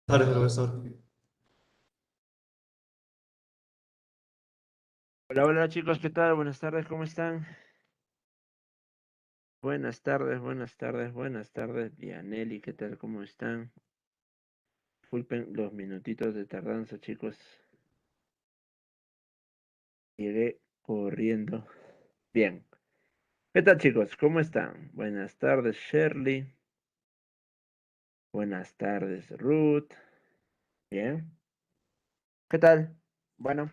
Tardes, profesor. Hola, hola chicos, ¿qué tal? Buenas tardes, ¿cómo están? Buenas tardes, buenas tardes, buenas tardes, Dianelli, ¿qué tal? ¿Cómo están? Disculpen los minutitos de tardanza, chicos. Llegué corriendo. Bien. ¿Qué tal, chicos? ¿Cómo están? Buenas tardes, Shirley. Buenas tardes, Ruth. Bien. ¿Qué tal? Bueno,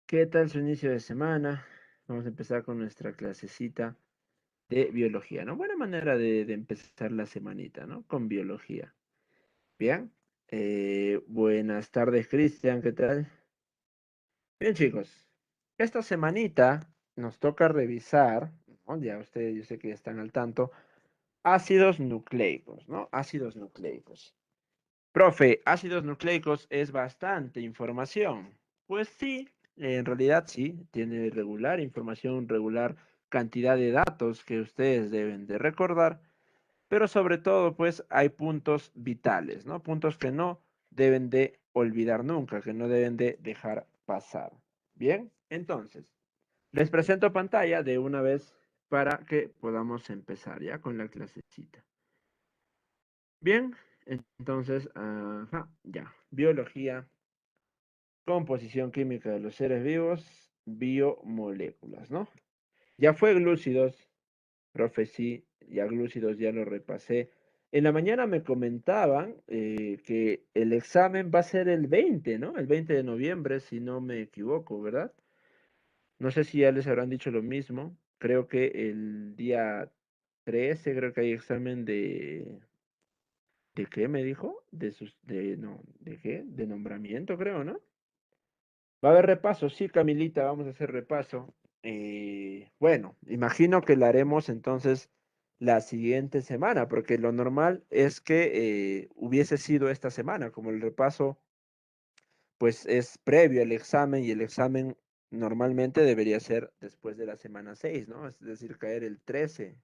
¿qué tal su inicio de semana? Vamos a empezar con nuestra clasecita de biología, ¿no? Buena manera de empezar la semanita, ¿no? Con biología. Bien. Buenas tardes, Cristian, ¿qué tal? Bien, chicos. Esta semanita nos toca revisar, ¿no? Ya ustedes, yo sé que ya están al tanto, ácidos nucleicos, ¿no? Ácidos nucleicos. Profe, ácidos nucleicos es bastante información. Pues sí, en realidad sí, tiene regular información, regular cantidad de datos que ustedes deben de recordar. Pero sobre todo, pues hay puntos vitales, ¿no? Puntos que no deben de olvidar nunca, que no deben de dejar pasar. Bien, entonces, les presento pantalla de una vez para que podamos empezar ya con la clasecita. Bien, entonces, ajá, ya. Biología, composición química de los seres vivos, biomoléculas, ¿no? Ya fue glúcidos, profe, sí, ya glúcidos, ya lo repasé. En la mañana me comentaban que el examen va a ser el 20, ¿no? El 20 de noviembre, si no me equivoco, ¿verdad? No sé si ya les habrán dicho lo mismo. Creo que el día 13, creo que hay examen ¿de qué me dijo? No, ¿de qué? De nombramiento, creo, ¿no? Va a haber repaso, sí, Camilita, vamos a hacer repaso. Bueno, imagino que la haremos entonces la siguiente semana, porque lo normal es que hubiese sido esta semana, como el repaso pues es previo al examen y el examen normalmente debería ser después de la semana 6, ¿no? Es decir, caer el 13.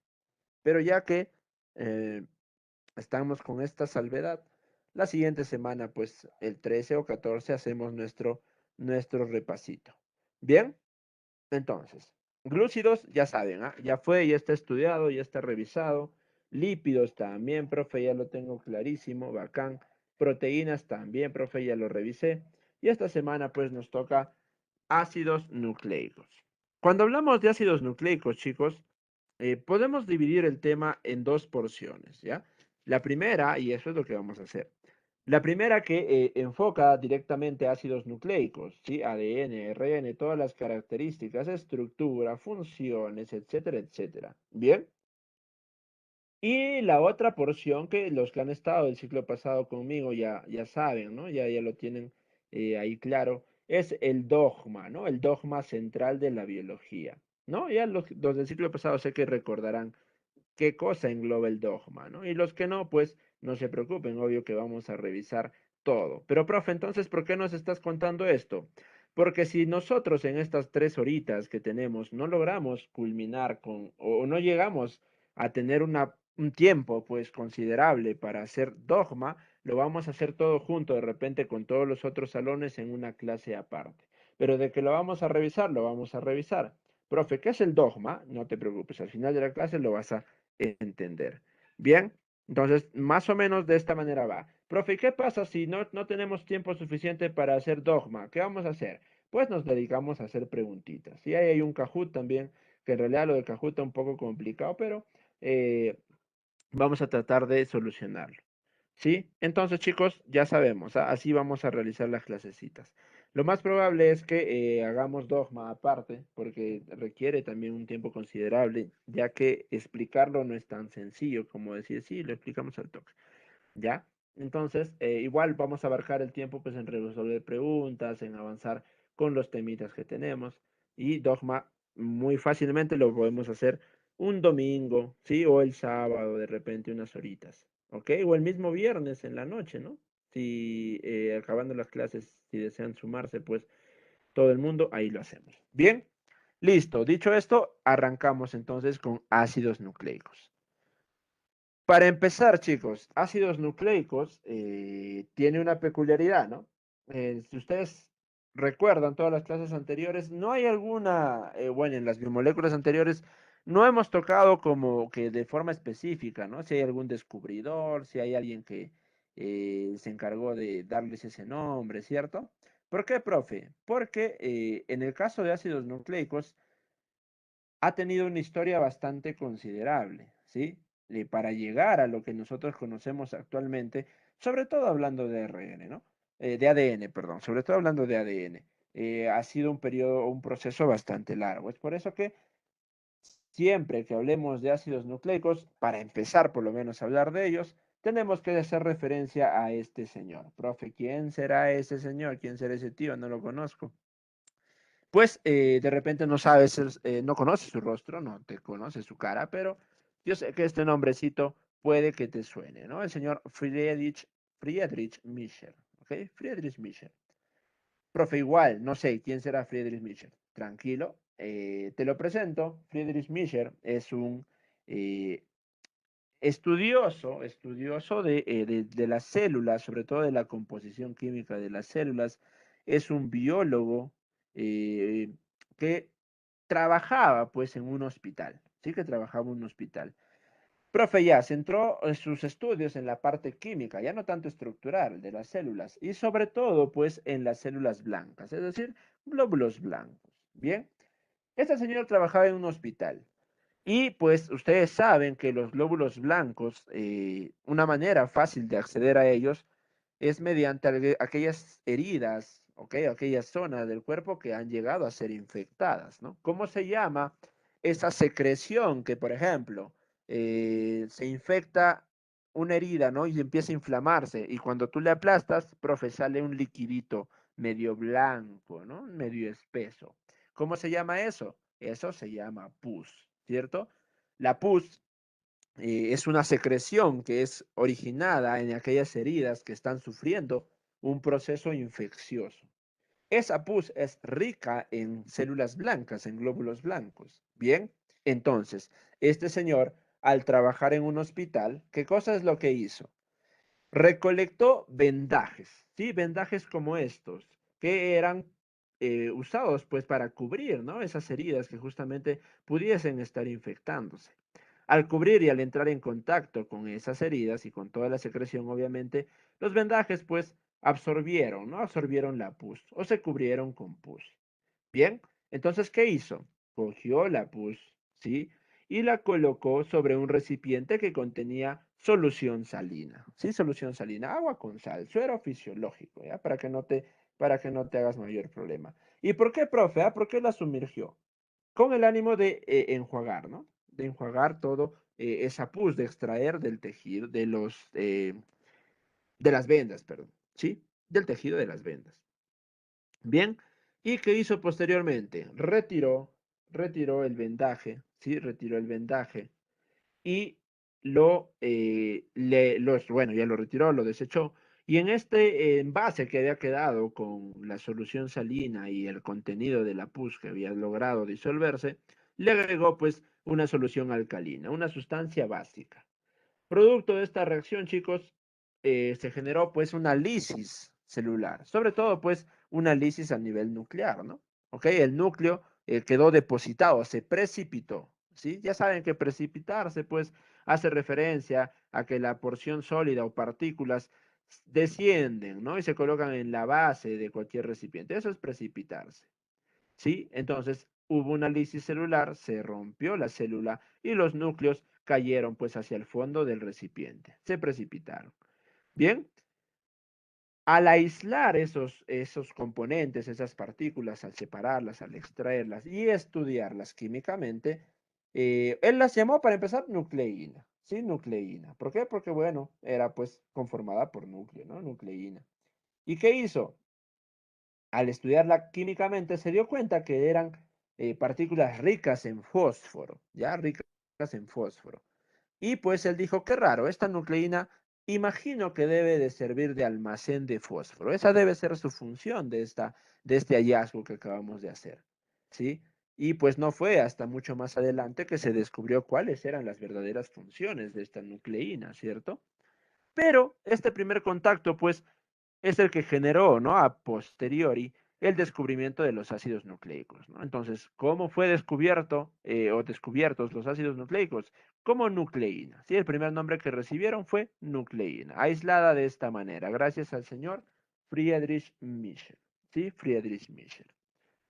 Pero ya que eh, estamos con esta salvedad, la siguiente semana, pues el 13 o 14 hacemos nuestro repasito. Bien, entonces, glúcidos, ya saben, ¿ah? Ya fue, ya está estudiado, ya está revisado. Lípidos también, profe, ya lo tengo clarísimo, bacán. Proteínas también, profe, ya lo revisé. Y esta semana, pues, nos toca ácidos nucleicos. Cuando hablamos de ácidos nucleicos, chicos, podemos dividir el tema en dos porciones, ¿ya? La primera, y eso es lo que vamos a hacer. La primera que enfoca directamente a ácidos nucleicos, ¿sí? ADN, RN, todas las características, estructura, funciones, etcétera, etcétera. Bien. Y la otra porción que los que han estado el ciclo pasado conmigo ya saben, ¿no? Ya lo tienen ahí claro, es el dogma, ¿no? El dogma central de la biología, ¿no? Ya los del ciclo pasado sé que recordarán qué cosa engloba el dogma, ¿no? Y los que no, pues no se preocupen, obvio que vamos a revisar todo. Pero, profe, entonces, ¿por qué nos estás contando esto? Porque si nosotros en estas 3 horitas que tenemos no logramos culminar o no llegamos a tener un tiempo, pues, considerable para hacer dogma, lo vamos a hacer todo junto, de repente, con todos los otros salones en una clase aparte. Pero de que lo vamos a revisar, lo vamos a revisar. Profe, ¿qué es el dogma? No te preocupes, al final de la clase lo vas a entender. Bien, entonces más o menos de esta manera va. Profe, ¿qué pasa si no tenemos tiempo suficiente para hacer dogma? ¿Qué vamos a hacer? Pues nos dedicamos a hacer preguntitas. Y ahí hay un Kahoot también, que en realidad lo de Kahoot está un poco complicado, pero eh, vamos a tratar de solucionarlo. ¿Sí? Entonces, chicos, ya sabemos, así vamos a realizar las clasecitas. Lo más probable es que hagamos dogma aparte, porque requiere también un tiempo considerable, ya que explicarlo no es tan sencillo como decir, sí, lo explicamos al toque, ¿ya? Entonces, igual vamos a abarcar el tiempo pues en resolver preguntas, en avanzar con los temitas que tenemos, y dogma muy fácilmente lo podemos hacer un domingo, ¿sí? O el sábado, de repente unas horitas, ¿ok? O el mismo viernes en la noche, ¿no? Si acabando las clases, si desean sumarse, pues todo el mundo, ahí lo hacemos. Bien, listo. Dicho esto, arrancamos entonces con ácidos nucleicos. Para empezar, chicos, ácidos nucleicos tiene una peculiaridad, ¿no? Si ustedes recuerdan todas las clases anteriores, no hay alguna, bueno, en las biomoléculas anteriores no hemos tocado como que de forma específica, ¿no? Si hay algún descubridor, si hay alguien que se encargó de darles ese nombre, ¿cierto? ¿Por qué, profe? Porque en el caso de ácidos nucleicos, ha tenido una historia bastante considerable, ¿sí? Para llegar a lo que nosotros conocemos actualmente, sobre todo hablando de ARN, ¿no? De ADN, perdón, sobre todo hablando de ADN. Ha sido un periodo, un proceso bastante largo. Es por eso que siempre que hablemos de ácidos nucleicos, para empezar por lo menos a hablar de ellos, tenemos que hacer referencia a este señor. Profe, ¿quién será ese señor? ¿Quién será ese tío? No lo conozco. Pues de repente no sabes, no conoces su rostro, no te conoces su cara, pero yo sé que este nombrecito puede que te suene, ¿no? El señor Friedrich Mischer, ¿ok? Friedrich Mischer. Profe, igual, no sé quién será Friedrich Mischer. Tranquilo, te lo presento. Friedrich Mischer es un eh, estudioso de las células, sobre todo de la composición química de las células. Es un biólogo eh, que trabajaba pues en un hospital, sí que trabajaba en un hospital. Profe, ya centró sus estudios en la parte química, ya no tanto estructural de las células, y sobre todo pues en las células blancas, es decir, glóbulos blancos. Bien, este señor trabajaba en un hospital. Y pues ustedes saben que los glóbulos blancos, una manera fácil de acceder a ellos es mediante aquellas heridas, ¿ok? Aquellas zonas del cuerpo que han llegado a ser infectadas, ¿no? ¿Cómo se llama esa secreción que, por ejemplo, se infecta una herida, ¿no? Y empieza a inflamarse y cuando tú le aplastas, profe, sale un liquidito medio blanco, ¿no? Medio espeso. ¿Cómo se llama eso? Eso se llama pus, ¿cierto? La pus es una secreción que es originada en aquellas heridas que están sufriendo un proceso infeccioso. Esa pus es rica en células blancas, en glóbulos blancos. Bien, entonces, este señor, al trabajar en un hospital, ¿qué cosa es lo que hizo? Recolectó vendajes, ¿sí? Vendajes como estos, que eran usados pues para cubrir, ¿no? Esas heridas que justamente pudiesen estar infectándose. Al cubrir y al entrar en contacto con esas heridas y con toda la secreción, obviamente, los vendajes pues absorbieron, ¿no? Absorbieron la pus o se cubrieron con pus. Bien, entonces, ¿qué hizo? Cogió la pus, ¿sí? Y la colocó sobre un recipiente que contenía solución salina, ¿sí? Solución salina, agua con sal, suero fisiológico, ¿ya? Para que no te hagas mayor problema. ¿Y por qué, profe? ¿Por qué la sumergió? Con el ánimo de enjuagar, ¿no? De enjuagar todo esa pus, de extraer del tejido, de las vendas, perdón, ¿sí? Del tejido de las vendas. Bien, ¿y qué hizo posteriormente? Retiró el vendaje, ¿sí? Retiró el vendaje y bueno, ya lo retiró, lo desechó. Y en este envase que había quedado con la solución salina y el contenido de la pus que había logrado disolverse, le agregó pues una solución alcalina, una sustancia básica. Producto de esta reacción, chicos, se generó pues una lisis celular, sobre todo pues una lisis a nivel nuclear, ¿no? ¿Ok? El núcleo quedó depositado, se precipitó, ¿sí? Ya saben que precipitarse pues hace referencia a que la porción sólida o partículas descienden, ¿no? Y se colocan en la base de cualquier recipiente. Eso es precipitarse. ¿Sí? Entonces hubo una lisis celular, se rompió la célula y los núcleos cayeron pues hacia el fondo del recipiente, se precipitaron. Bien, al aislar esos componentes, esas partículas, al separarlas, al extraerlas y estudiarlas químicamente, él las llamó para empezar nucleína, ¿sí? Nucleína. ¿Por qué? Porque, bueno, era pues conformada por núcleo, ¿no? Nucleína. ¿Y qué hizo? Al estudiarla químicamente se dio cuenta que eran partículas ricas en fósforo, ya ricas en fósforo. Y pues él dijo, qué raro, esta nucleína imagino que debe de servir de almacén de fósforo. Esa debe ser su función de este hallazgo que acabamos de hacer. ¿Sí? Y pues no fue hasta mucho más adelante que se descubrió cuáles eran las verdaderas funciones de esta nucleína, ¿cierto? Pero este primer contacto, pues, es el que generó, ¿no? A posteriori, el descubrimiento de los ácidos nucleicos, ¿no? Entonces, ¿cómo fue descubierto o descubiertos los ácidos nucleicos? Como nucleína, ¿sí? El primer nombre que recibieron fue nucleína, aislada de esta manera, gracias al señor Friedrich Michel, ¿sí? Friedrich Michel.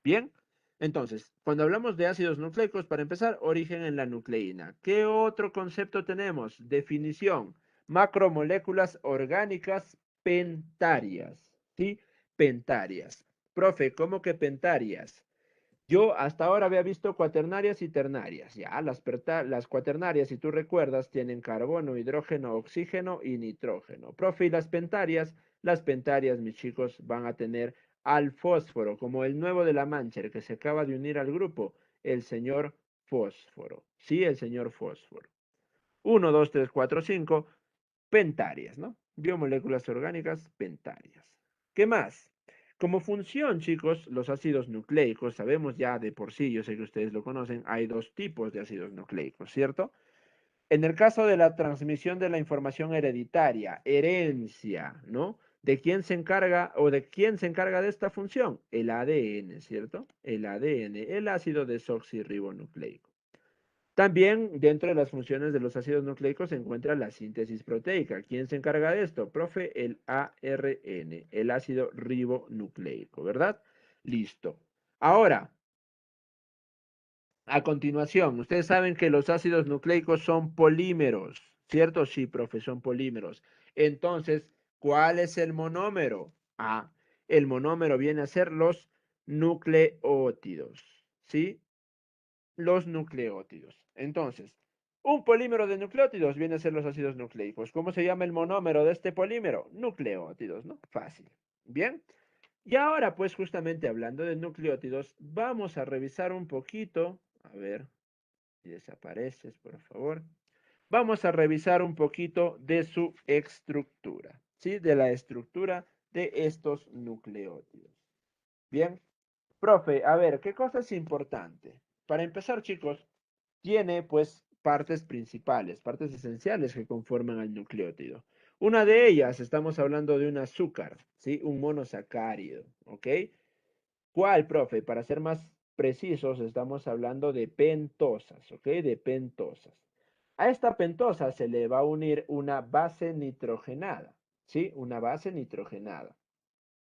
Bien, entonces, cuando hablamos de ácidos nucleicos, para empezar, origen en la nucleína. ¿Qué otro concepto tenemos? Definición, macromoléculas orgánicas pentarias, ¿sí? Pentarias. Profe, ¿cómo que pentarias? Yo hasta ahora había visto cuaternarias y ternarias. Ya, las cuaternarias, si tú recuerdas, tienen carbono, hidrógeno, oxígeno y nitrógeno. Profe, y las pentarias, mis chicos, van a tener al fósforo, como el nuevo de la mancha, el que se acaba de unir al grupo, el señor fósforo. Sí, el señor fósforo. Uno, 2, 3, 4, 5 pentarias, ¿no? Biomoléculas orgánicas pentarias. ¿Qué más? Como función, chicos, los ácidos nucleicos, sabemos ya de por sí, yo sé que ustedes lo conocen, hay dos tipos de ácidos nucleicos, ¿cierto? En el caso de la transmisión de la información hereditaria, herencia, ¿no? ¿De quién se encarga o de quién se encarga de esta función? El ADN, ¿cierto? El ADN, el ácido desoxirribonucleico. También dentro de las funciones de los ácidos nucleicos se encuentra la síntesis proteica. ¿Quién se encarga de esto? Profe, el ARN, el ácido ribonucleico, ¿verdad? Listo. Ahora, a continuación, ustedes saben que los ácidos nucleicos son polímeros, ¿cierto? Sí, profe, son polímeros. Entonces, ¿cuál es el monómero? Ah, el monómero viene a ser los nucleótidos, ¿sí? Los nucleótidos. Entonces, un polímero de nucleótidos viene a ser los ácidos nucleicos. ¿Cómo se llama el monómero de este polímero? Nucleótidos, ¿no? Fácil. Bien. Y ahora, pues justamente hablando de nucleótidos, vamos a revisar un poquito. A ver, si desapareces, por favor. Vamos a revisar un poquito de su estructura, ¿sí? De la estructura de estos nucleótidos. Bien. Profe, a ver, ¿qué cosa es importante? Para empezar, chicos, tiene pues partes principales, partes esenciales que conforman al nucleótido. Una de ellas, estamos hablando de un azúcar, ¿sí? Un monosacárido, ¿ok? ¿Cuál, profe? Para ser más precisos, estamos hablando de pentosas, ¿ok? De pentosas. A esta pentosa se le va a unir una base nitrogenada, ¿sí? Una base nitrogenada.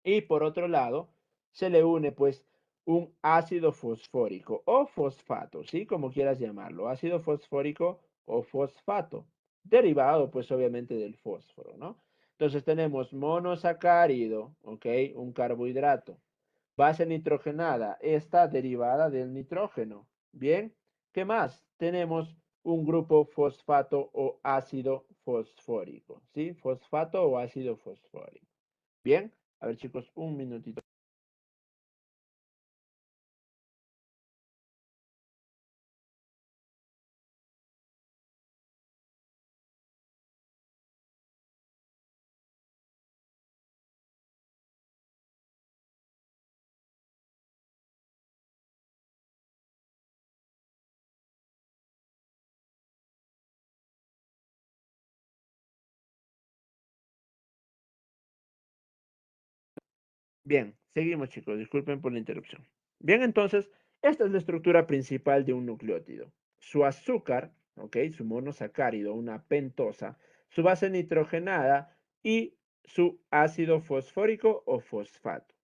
Y por otro lado, se le une pues un ácido fosfórico o fosfato, ¿sí? Como quieras llamarlo, ácido fosfórico o fosfato, derivado pues obviamente del fósforo, ¿no? Entonces tenemos monosacárido, ¿ok? Un carbohidrato. Base nitrogenada, esta derivada del nitrógeno. Bien, ¿qué más? Tenemos un grupo fosfato o ácido fosfórico, ¿sí? Fosfato o ácido fosfórico. Bien, a ver chicos, un minutito. Bien, seguimos chicos, disculpen por la interrupción. Bien, entonces, esta es la estructura principal de un nucleótido. Su azúcar, ¿ok? Su monosacárido, una pentosa, su base nitrogenada y su ácido fosfórico o fosfato.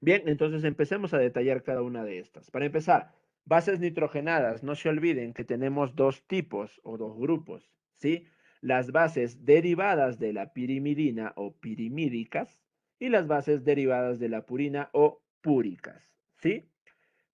Bien, entonces empecemos a detallar cada una de estas. Para empezar, bases nitrogenadas. No se olviden que tenemos dos tipos o dos grupos, ¿sí? Las bases derivadas de la pirimidina o pirimídicas y las bases derivadas de la purina o púricas, ¿sí?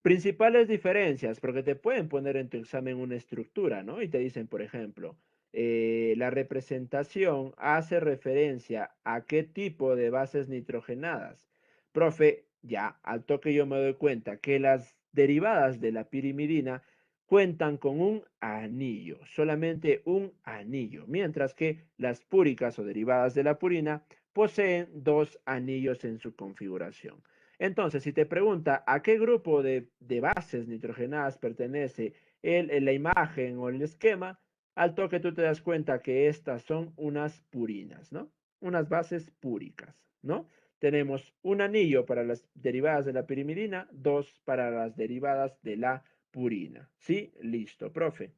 Principales diferencias, porque te pueden poner en tu examen una estructura, ¿no? Y te dicen, por ejemplo, la representación hace referencia a qué tipo de bases nitrogenadas. Profe, ya, al toque yo me doy cuenta que las derivadas de la pirimidina cuentan con un anillo, solamente un anillo, mientras que las púricas o derivadas de la purina poseen dos anillos en su configuración. Entonces, si te pregunta a qué grupo de bases nitrogenadas pertenece la imagen o el esquema, al toque tú te das cuenta que estas son unas purinas, ¿no? Unas bases púricas, ¿no? Tenemos un anillo para las derivadas de la pirimidina, dos para las derivadas de la purina. ¿Sí? Listo, profe.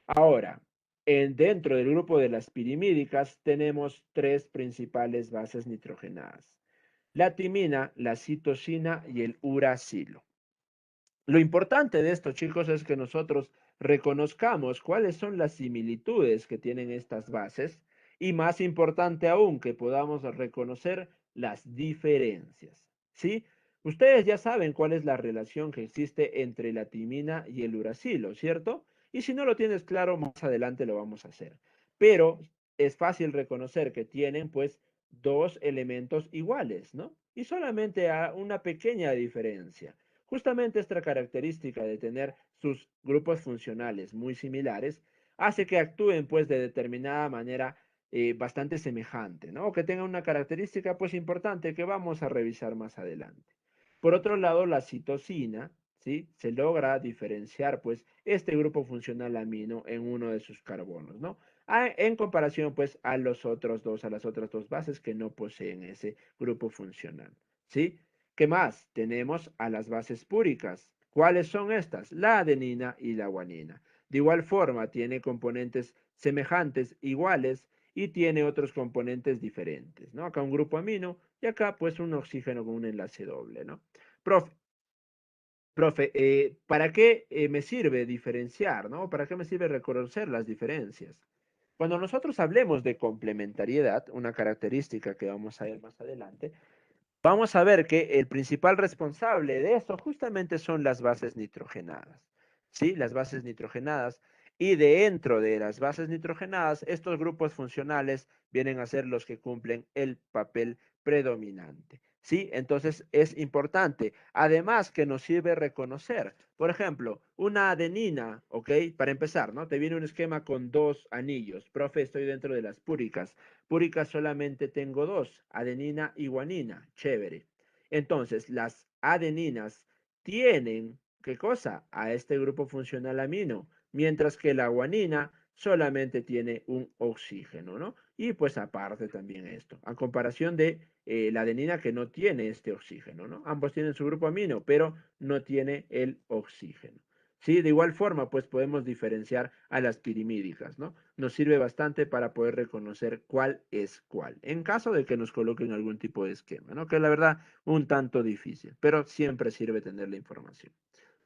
Ahora, dentro del grupo de las pirimídicas tenemos tres principales bases nitrogenadas: la timina, la citosina y el uracilo. Lo importante de esto, chicos, es que nosotros reconozcamos cuáles son las similitudes que tienen estas bases y, más importante aún, que podamos reconocer las diferencias. ¿Sí? Ustedes ya saben cuál es la relación que existe entre la timina y el uracilo, ¿cierto? Y si no lo tienes claro, más adelante lo vamos a hacer. Pero es fácil reconocer que tienen, pues, dos elementos iguales, ¿no? Y solamente una pequeña diferencia. Justamente esta característica de tener sus grupos funcionales muy similares hace que actúen, pues, de determinada manera bastante semejante, ¿no? O que tengan una característica pues importante que vamos a revisar más adelante. Por otro lado, la citosina, ¿sí? Se logra diferenciar pues este grupo funcional amino en uno de sus carbonos, ¿no? En comparación pues a las otras dos bases que no poseen ese grupo funcional, ¿sí? ¿Qué más? Tenemos a las bases púricas. ¿Cuáles son estas? La adenina y la guanina. De igual forma, tiene componentes semejantes, iguales, y tiene otros componentes diferentes, ¿no? Acá un grupo amino y acá pues un oxígeno con un enlace doble, ¿no? Profe, ¿para qué me sirve diferenciar, ¿no? ¿Para qué me sirve reconocer las diferencias? Cuando nosotros hablemos de complementariedad, una característica que vamos a ver más adelante, vamos a ver que el principal responsable de esto justamente son las bases nitrogenadas, ¿sí? Las bases nitrogenadas. Y dentro de las bases nitrogenadas, estos grupos funcionales vienen a ser los que cumplen el papel predominante, ¿sí? Entonces es importante, además que nos sirve reconocer, por ejemplo, una adenina, ¿ok? Para empezar, ¿no? Te viene un esquema con dos anillos. Profe, estoy dentro de las púricas. Púricas solamente tengo dos, adenina y guanina. Chévere. Entonces, las adeninas tienen, ¿qué cosa? A este grupo funcional amino, mientras que la guanina solamente tiene un oxígeno, ¿no? Y pues aparte también esto, a comparación de la adenina que no tiene este oxígeno, ¿no? Ambos tienen su grupo amino, pero no tiene el oxígeno. Sí, de igual forma, pues podemos diferenciar a las pirimídicas, ¿no? Nos sirve bastante para poder reconocer cuál es cuál, en caso de que nos coloquen algún tipo de esquema, ¿no? Que la verdad, un tanto difícil, pero siempre sirve tener la información.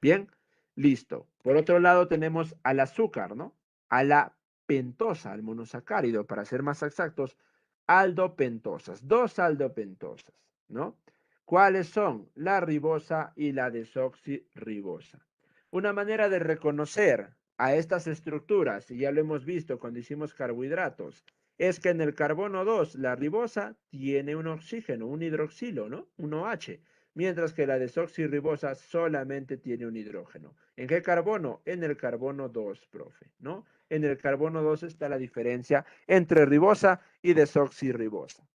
Bien, listo. Por otro lado, tenemos al azúcar, ¿no? A la pentosa, al monosacárido, para ser más exactos, aldopentosas, dos aldopentosas, ¿no? ¿Cuáles son? La ribosa y la desoxirribosa. Una manera de reconocer a estas estructuras, y ya lo hemos visto cuando hicimos carbohidratos, es que en el carbono 2 la ribosa tiene un oxígeno, un hidroxilo, ¿no? Un OH, mientras que la desoxirribosa solamente tiene un hidrógeno. ¿En qué carbono? En el carbono 2, profe, ¿no? En el carbono 2 está la diferencia entre ribosa y desoxirribosa.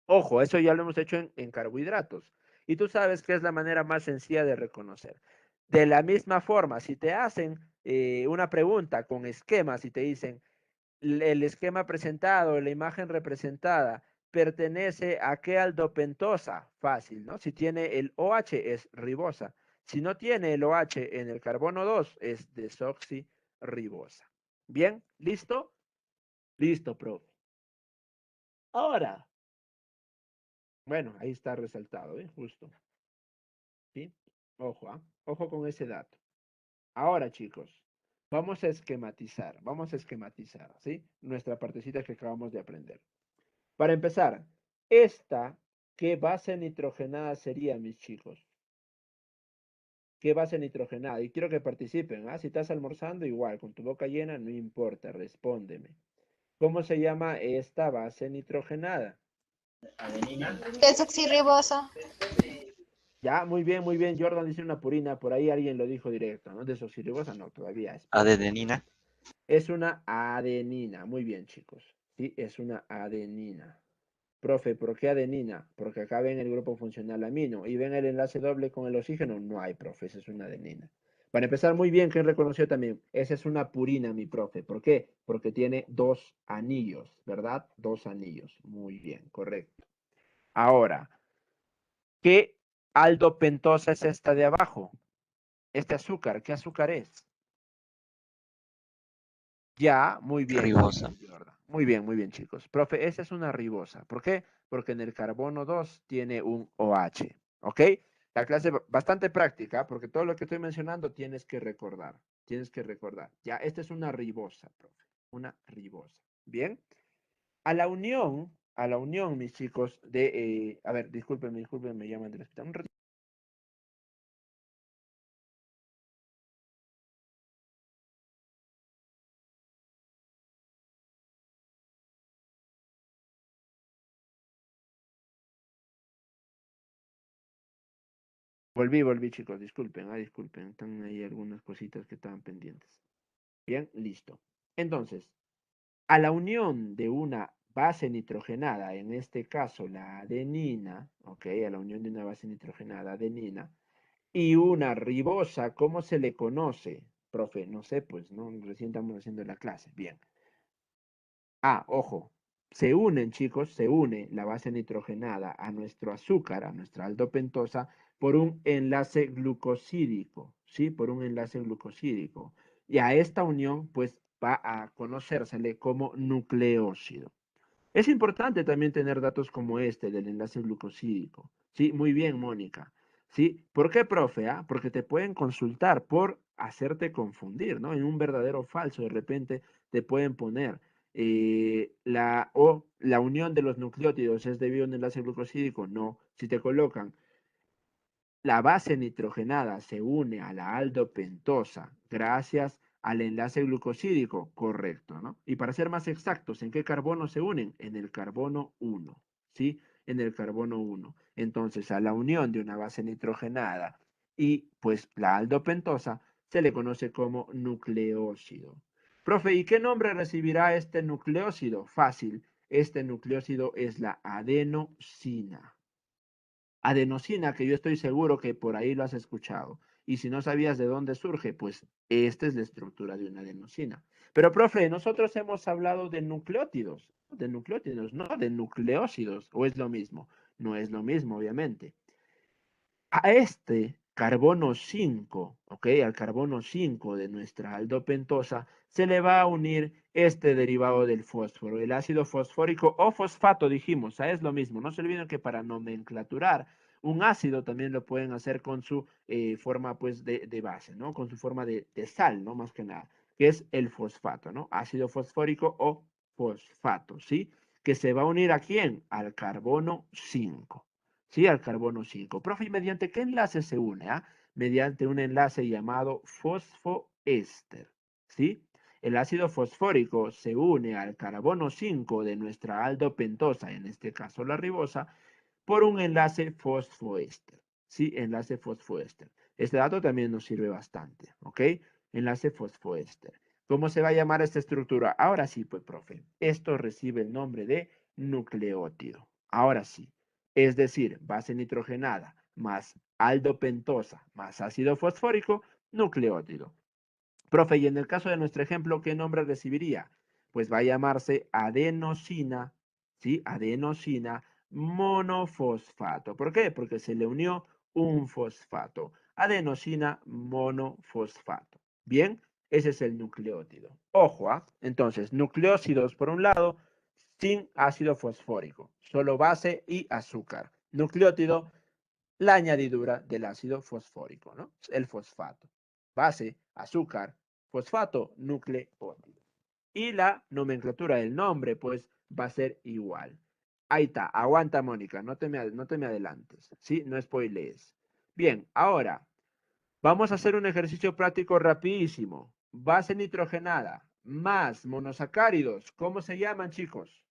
Ojo, eso ya lo hemos hecho en carbohidratos. Y tú sabes que es la manera más sencilla de reconocer. De la misma forma, si te hacen una pregunta con esquemas y te dicen, el esquema presentado, la imagen representada, pertenece a qué aldopentosa, fácil, ¿no? Si tiene el OH es ribosa. Si no tiene el OH en el carbono 2 es desoxirribosa. Bien, ¿listo? Listo, profe. Ahora, bueno, ahí está resaltado, ¿eh? Justo. ¿Sí? Ojo, ¿ah? Ojo con ese dato. Ahora, chicos, vamos a esquematizar, ¿sí? Nuestra partecita que acabamos de aprender. Para empezar, esta, ¿qué base nitrogenada sería, mis chicos? ¿Qué base nitrogenada? Y quiero que participen, ¿ah? Si estás almorzando, igual, con tu boca llena, no importa, respóndeme. ¿Cómo se llama esta base nitrogenada? Desoxirribosa. Ya, muy bien, Jordan dice una purina, por ahí alguien lo dijo directo, ¿no? Desoxirribosa, no, todavía, espérate. Adenina. Es una adenina, muy bien, chicos. Sí, es una adenina. Profe, ¿por qué adenina? Porque acá ven el grupo funcional amino y ven el enlace doble con el oxígeno. No hay, profe, esa es una adenina. Para empezar, muy bien, ¿quién reconoció también? Esa es una purina, mi profe. ¿Por qué? Porque tiene dos anillos, ¿verdad? Dos anillos. Muy bien, correcto. Ahora, ¿qué aldopentosa es esta de abajo? Este azúcar, ¿qué azúcar es? Ya, muy bien, Ribosa. chicos, Jordan. Muy bien, chicos. Profe, esa es una ribosa. ¿Por qué? Porque en el carbono 2 tiene un OH. ¿Ok? La clase bastante práctica, porque todo lo que estoy mencionando tienes que recordar. Tienes que recordar. Ya, esta es una ribosa, profe. Una ribosa. Bien. A la unión, mis chicos, a ver, discúlpenme, me llaman del hospital. Volví, chicos, disculpen. Están ahí algunas cositas que estaban pendientes. Bien, listo. Entonces, a la unión de una base nitrogenada, en este caso la adenina, ¿ok? A la unión de una base nitrogenada, adenina, y una ribosa, ¿cómo se le conoce? Profe, no sé, pues, ¿no? Recién estamos haciendo la clase. Bien. Ah, ojo, se unen, chicos, se une la base nitrogenada a nuestro azúcar, a nuestra aldopentosa, por un enlace glucosídico, ¿sí? Por un enlace glucosídico. Y a esta unión, pues, va a conocérsele como nucleósido. Es importante también tener datos como este del enlace glucosídico. Sí, muy bien, Mónica. ¿Sí? ¿Por qué, profe? Porque te pueden consultar por hacerte confundir, ¿no? En un verdadero o falso, de repente te pueden poner la unión de los nucleótidos es debido a un enlace glucosídico. No. Si te colocan la base nitrogenada se une a la aldopentosa gracias al enlace glucosídico, correcto, ¿no? Y para ser más exactos, ¿en qué carbono se unen? En el carbono 1, ¿sí? En el carbono 1. Entonces, a la unión de una base nitrogenada y pues la aldopentosa se le conoce como nucleósido. Profe, ¿y qué nombre recibirá este nucleósido? Fácil, este nucleósido es la adenosina. Adenosina, que yo estoy seguro que por ahí lo has escuchado. Y si no sabías de dónde surge, pues esta es la estructura de una adenosina. Pero, profe, nosotros hemos hablado de nucleótidos, no de nucleósidos, o es lo mismo. No es lo mismo, obviamente. A este carbono 5, ¿ok? Al carbono 5 de nuestra aldopentosa, se le va a unir este derivado del fósforo, el ácido fosfórico o fosfato, dijimos, es lo mismo. No se olviden que para nomenclaturar un ácido también lo pueden hacer con su forma, pues, de base, ¿no? Con su forma de sal, ¿no? Más que nada, que es el fosfato, ¿no? Ácido fosfórico o fosfato, ¿sí? Que se va a unir ¿a quién? Al carbono 5. Sí, al carbono 5. Profe, ¿y mediante qué enlace se une? Mediante un enlace llamado fosfoéster. ¿Sí? El ácido fosfórico se une al carbono 5 de nuestra aldopentosa, en este caso la ribosa, por un enlace fosfoéster. ¿Sí? Enlace fosfoéster. Este dato también nos sirve bastante. ¿Ok? Enlace fosfoéster. ¿Cómo se va a llamar esta estructura? Ahora sí, pues, profe. Esto recibe el nombre de nucleótido. Ahora sí. Es decir, base nitrogenada más aldopentosa más ácido fosfórico, nucleótido. Profe, y en el caso de nuestro ejemplo, ¿qué nombre recibiría? Pues va a llamarse adenosina, ¿sí? Adenosina monofosfato. ¿Por qué? Porque se le unió un fosfato. Adenosina monofosfato. Bien, ese es el nucleótido. Ojo, entonces, nucleósidos por un lado, sin ácido fosfórico, solo base y azúcar. Nucleótido, la añadidura del ácido fosfórico, ¿no? El fosfato. Base, azúcar, fosfato, nucleótido. Y la nomenclatura del nombre, pues, va a ser igual. Ahí está, aguanta, Mónica, no te me adelantes, ¿sí? No spoilees. Bien, ahora, vamos a hacer un ejercicio práctico rapidísimo. Base nitrogenada más monosacáridos. ¿Cómo se llaman, chicos?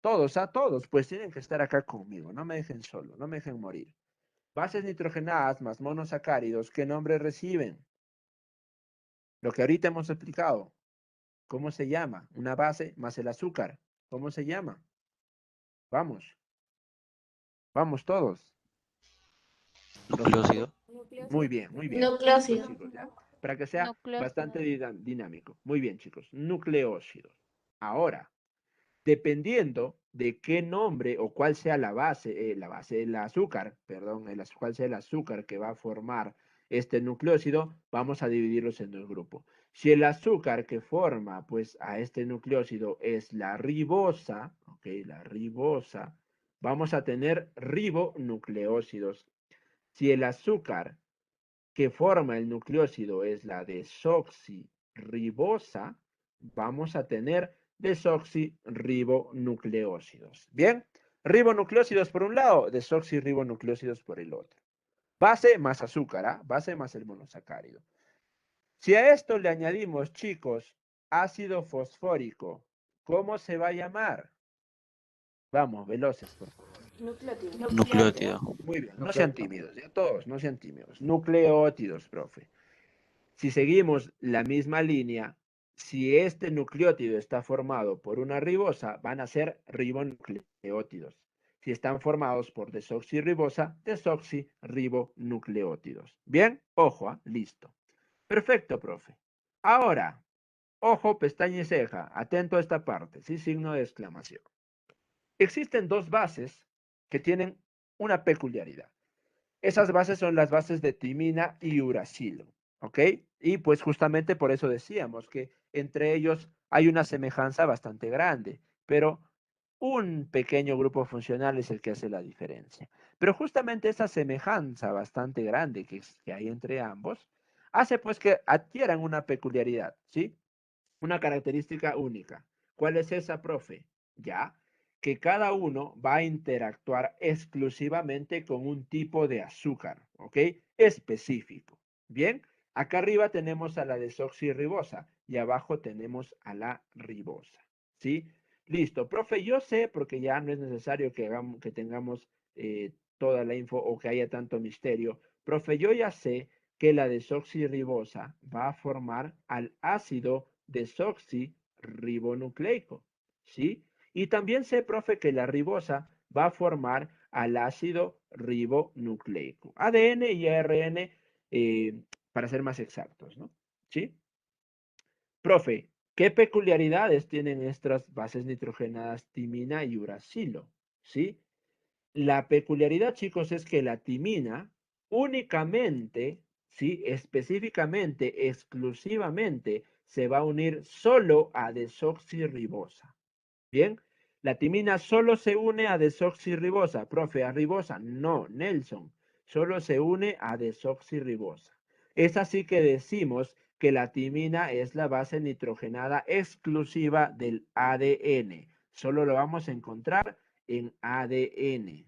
Todos, todos, pues tienen que estar acá conmigo. No me dejen solo, no me dejen morir. Bases nitrogenadas más monosacáridos, ¿qué nombre reciben? Lo que ahorita hemos explicado. ¿Cómo se llama? Una base más el azúcar. ¿Cómo se llama? Vamos, vamos todos. Nucleócido. Muy bien, muy bien. Listo, Nucleócido. chicos, ¿ya? Para que sea bastante Nucleócido. dinámico. Muy bien, chicos. Nucleócidos. Ahora, dependiendo de qué nombre o cuál sea la base del azúcar, perdón, cuál sea el azúcar que va a formar este nucleócido, vamos a dividirlos en dos grupos. Si el azúcar que forma, pues, a este nucleócido es la ribosa, ok, la ribosa, vamos a tener ribonucleócidos. Si el azúcar que forma el nucleócido es la desoxirribosa, vamos a tener desoxirribonucleócidos. Bien, ribonucleócidos por un lado, desoxirribonucleócidos por el otro. Base más azúcar, ¿ah? Base más el monosacárido. Si a esto le añadimos, chicos, ácido fosfórico, ¿cómo se va a llamar? Vamos, veloces, por favor. Nucleótido. Muy bien, no sean tímidos, ya todos, no sean tímidos. Nucleótidos, profe. Si seguimos la misma línea, si este nucleótido está formado por una ribosa, van a ser ribonucleótidos. Si están formados por desoxirribosa, desoxirribonucleótidos. Bien, ojo, listo. Perfecto, profe. Ahora, ojo, pestaña y ceja, atento a esta parte, sí, signo de exclamación. Existen dos bases que tienen una peculiaridad. Esas bases son las bases de timina y uracilo, ¿ok? Y pues justamente por eso decíamos que entre ellos hay una semejanza bastante grande, pero un pequeño grupo funcional es el que hace la diferencia. Pero justamente esa semejanza bastante grande que hay entre ambos hace pues que adquieran una peculiaridad, ¿sí? Una característica única. ¿Cuál es esa, profe? Ya, que cada uno va a interactuar exclusivamente con un tipo de azúcar, ¿ok? Específico. Bien, acá arriba tenemos a la desoxirribosa y abajo tenemos a la ribosa, ¿sí? Listo, profe, yo sé, porque ya no es necesario que tengamos toda la info o que haya tanto misterio. Profe, yo ya sé que la desoxirribosa va a formar al ácido desoxirribonucleico, ¿sí? Y también sé, profe, que la ribosa va a formar al ácido ribonucleico, ADN y ARN, para ser más exactos, ¿no? ¿Sí? Profe, ¿qué peculiaridades tienen estas bases nitrogenadas timina y uracilo? ¿Sí? La peculiaridad, chicos, es que la timina únicamente, ¿sí? Específicamente, exclusivamente, se va a unir solo a desoxirribosa. Bien, la timina solo se une a desoxirribosa. Profe, a ribosa. No, Nelson, solo se une a desoxirribosa. Es así que decimos que la timina es la base nitrogenada exclusiva del ADN. Solo lo vamos a encontrar en ADN.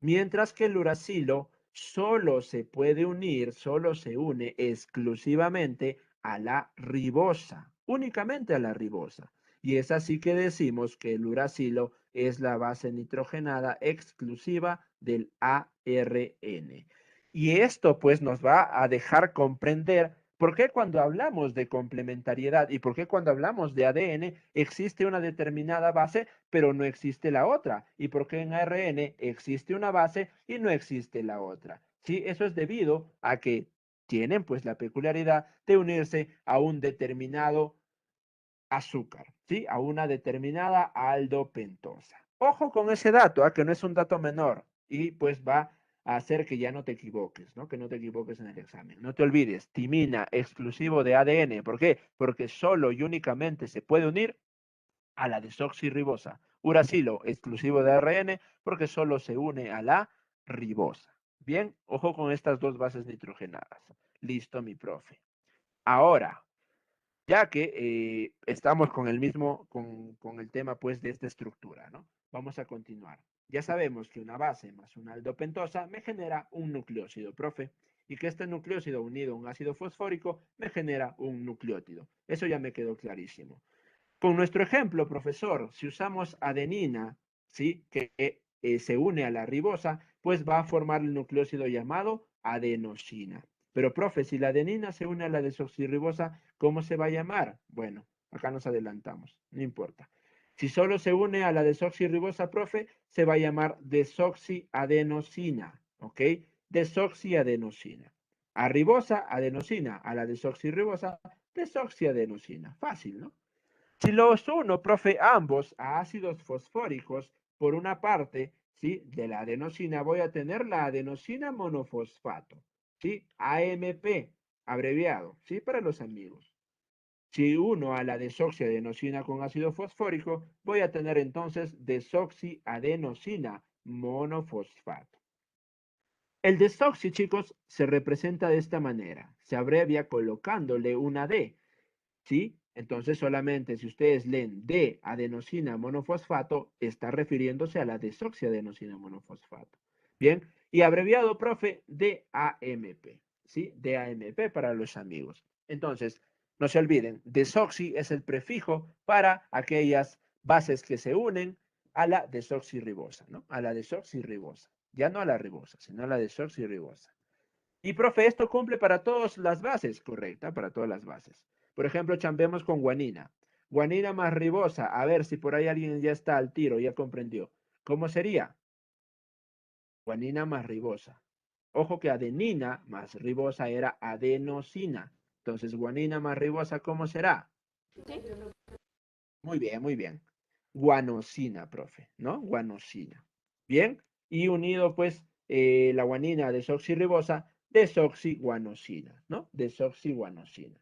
Mientras que el uracilo solo se puede unir, solo se une exclusivamente a la ribosa, únicamente a la ribosa. Y es así que decimos que el uracilo es la base nitrogenada exclusiva del ARN. Y esto pues nos va a dejar comprender por qué cuando hablamos de complementariedad y por qué cuando hablamos de ADN existe una determinada base pero no existe la otra. ¿Y por qué en ARN existe una base y no existe la otra? Sí, eso es debido a que tienen pues la peculiaridad de unirse a un determinado azúcar, ¿sí? A una determinada aldopentosa. Ojo con ese dato, que no es un dato menor y pues va a hacer que ya no te equivoques, ¿no? Que no te equivoques en el examen. No te olvides, timina exclusivo de ADN. ¿Por qué? Porque solo y únicamente se puede unir a la desoxirribosa. Uracilo exclusivo de ARN porque solo se une a la ribosa. Bien, ojo con estas dos bases nitrogenadas. Listo, mi profe. Ahora, ya que estamos con el mismo, con el tema pues de esta estructura, ¿no? Vamos a continuar. Ya sabemos que una base más una aldopentosa me genera un nucleócido, profe, y que este nucleócido unido a un ácido fosfórico me genera un nucleótido. Eso ya me quedó clarísimo. Con nuestro ejemplo, profesor, si usamos adenina, ¿sí? Que se une a la ribosa, pues va a formar el nucleócido llamado adenosina. Pero, profe, si la adenina se une a la desoxirribosa, ¿cómo se va a llamar? Bueno, acá nos adelantamos, no importa. Si solo se une a la desoxirribosa, profe, se va a llamar desoxiadenosina, ¿ok? Desoxiadenosina. A ribosa, adenosina. A la desoxirribosa, desoxiadenosina. Fácil, ¿no? Si los uno, profe, ambos a ácidos fosfóricos, por una parte, ¿sí? De la adenosina voy a tener la adenosina monofosfato, ¿sí? AMP, abreviado, ¿sí? Para los amigos. Si uno a la desoxiadenosina con ácido fosfórico, voy a tener entonces desoxiadenosina monofosfato. El desoxi, chicos, se representa de esta manera. Se abrevia colocándole una D, ¿sí? Entonces solamente si ustedes leen D-adenosina monofosfato, está refiriéndose a la desoxiadenosina monofosfato. Bien, y abreviado, profe, DAMP, ¿sí? DAMP para los amigos. Entonces, no se olviden, desoxi es el prefijo para aquellas bases que se unen a la desoxirribosa, ¿no? A la desoxirribosa. Ya no a la ribosa, sino a la desoxirribosa. Y profe, esto cumple para todas las bases, correcta, para todas las bases. Por ejemplo, chambemos con guanina. Guanina más ribosa, a ver si por ahí alguien ya está al tiro, ya comprendió. ¿Cómo sería? Guanina más ribosa. Ojo que adenina más ribosa era adenosina. Entonces, guanina más ribosa, ¿cómo será? ¿Sí? Muy bien, muy bien. Guanosina, profe, ¿no? Guanosina. Bien, y unido pues la guanina desoxirribosa, desoxiguanosina, ¿no? Desoxiguanosina.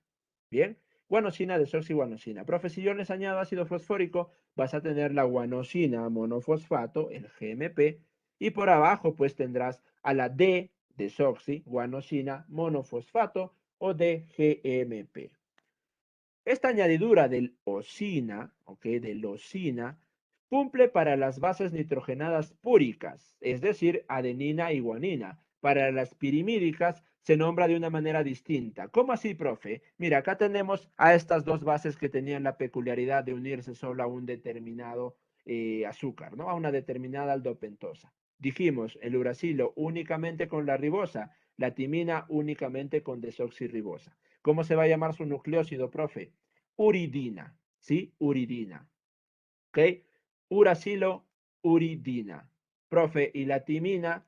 Bien, guanosina, desoxiguanosina. Profe, si yo les añado ácido fosfórico, vas a tener la guanosina monofosfato, el GMP, y por abajo pues tendrás a la D-desoxiguanosina monofosfato o DGMP. Esta añadidura del osina, ¿ok? Del osina, cumple para las bases nitrogenadas púricas, es decir, adenina y guanina. Para las pirimídicas se nombra de una manera distinta. ¿Cómo así, profe? Mira, acá tenemos a estas dos bases que tenían la peculiaridad de unirse solo a un determinado azúcar, ¿no? A una determinada aldopentosa. Dijimos, el uracilo únicamente con la ribosa, la timina únicamente con desoxirribosa. ¿Cómo se va a llamar su nucleósido, profe? Uridina, ¿sí? Uridina, ¿ok? Uracilo, uridina. Profe, y la timina,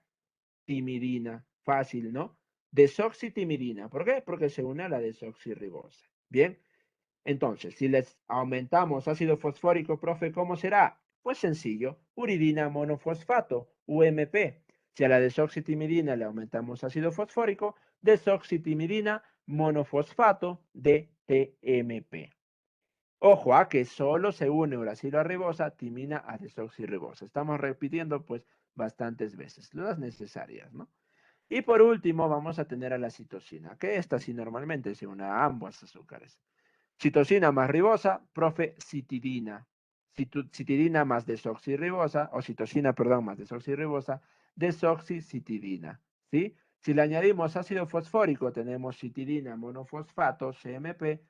timidina. Fácil, ¿no? Desoxitimidina. ¿Por qué? Porque se une a la desoxirribosa. Bien, entonces, si les aumentamos ácido fosfórico, profe, ¿cómo será? Pues sencillo, uridina monofosfato, UMP. Si a la desoxitimidina le aumentamos ácido fosfórico, desoxitimidina monofosfato, DTMP. Ojo, a que solo se une uracilo a ribosa, timina a desoxirribosa. Estamos repitiendo pues bastantes veces, las necesarias, ¿no? Y por último vamos a tener a la citosina, que esta sí normalmente se une a ambos azúcares. Citosina más ribosa, profe, citidina. Citidina más desoxirribosa, o citosina, perdón, más desoxirribosa, desoxicitidina, ¿sí? Si le añadimos ácido fosfórico, tenemos citidina monofosfato, CMP,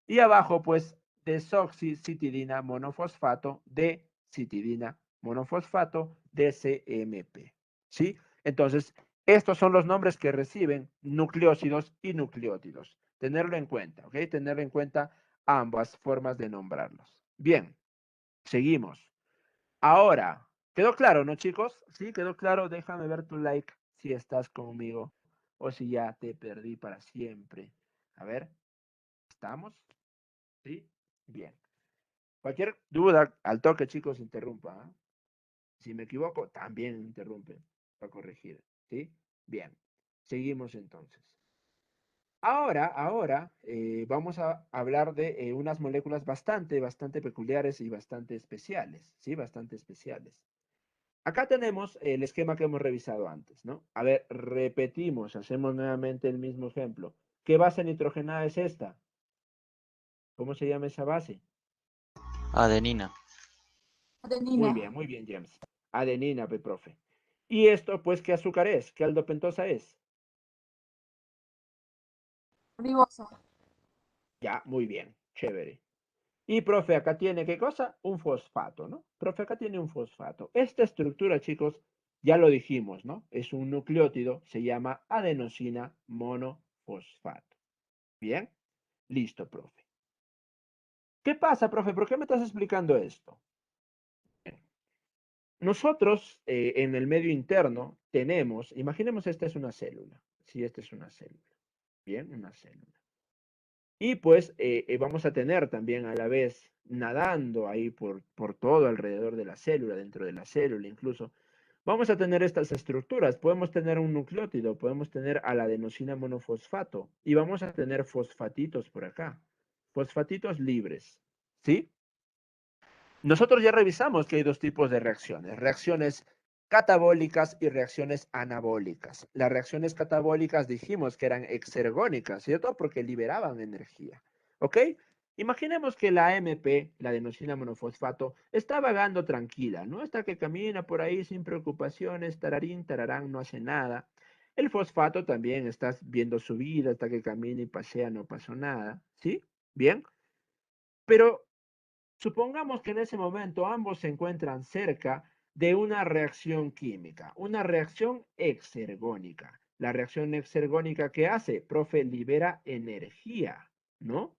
y abajo, pues, desoxicitidina monofosfato de citidina monofosfato DCMP, ¿sí? Entonces, estos son los nombres que reciben nucleósidos y nucleótidos. Tenerlo en cuenta, ¿ok? Tenerlo en cuenta ambas formas de nombrarlos. Bien, seguimos. Ahora, ¿quedó claro, no, chicos? Sí, quedó claro. Déjame ver tu like si estás conmigo o si ya te perdí para siempre. A ver, ¿estamos? ¿Sí? Bien. Cualquier duda, al toque, chicos, interrumpa. ¿Eh? Si me equivoco, también interrumpe para corregir. ¿Sí? Bien. Seguimos entonces. Ahora vamos a hablar de unas moléculas bastante peculiares y bastante especiales, ¿sí? Bastante especiales. Acá tenemos el esquema que hemos revisado antes, ¿no? A ver, repetimos, hacemos nuevamente el mismo ejemplo. ¿Qué base nitrogenada es esta? ¿Cómo se llama esa base? Adenina. Adenina. Muy bien, James. Adenina, profe. ¿Y esto, pues, qué azúcar es? ¿Qué aldopentosa es? Ribosa. Ya, muy bien, chévere. Y, profe, acá tiene, ¿qué cosa? Un fosfato, ¿no? Profe, acá tiene un fosfato. Esta estructura, chicos, ya lo dijimos, ¿no? Es un nucleótido, se llama adenosina monofosfato. Bien, listo, profe. ¿Qué pasa, profe? ¿Por qué me estás explicando esto? nosotros en el medio interno tenemos, imaginemos esta es una célula, si esta es una célula, bien, una célula. Y pues vamos a tener también a la vez nadando ahí por todo alrededor de la célula, dentro de la célula incluso, vamos a tener estas estructuras. Podemos tener un nucleótido, podemos tener a la adenosina monofosfato y vamos a tener fosfatitos por acá, fosfatitos libres, ¿sí? Nosotros ya revisamos que hay dos tipos de reacciones, reacciones catabólicas y reacciones anabólicas. Las reacciones catabólicas dijimos que eran exergónicas, ¿cierto? Porque liberaban energía, ¿ok? Imaginemos que la AMP, la adenosina monofosfato, está vagando tranquila, ¿no? Hasta que camina por ahí sin preocupaciones, tararín, tararán, no hace nada. El fosfato también está viendo su vida hasta que camina y pasea, no pasó nada, ¿sí? Bien, pero supongamos que en ese momento ambos se encuentran cerca de una reacción química, una reacción exergónica. La reacción exergónica que hace, profe, libera energía, ¿no?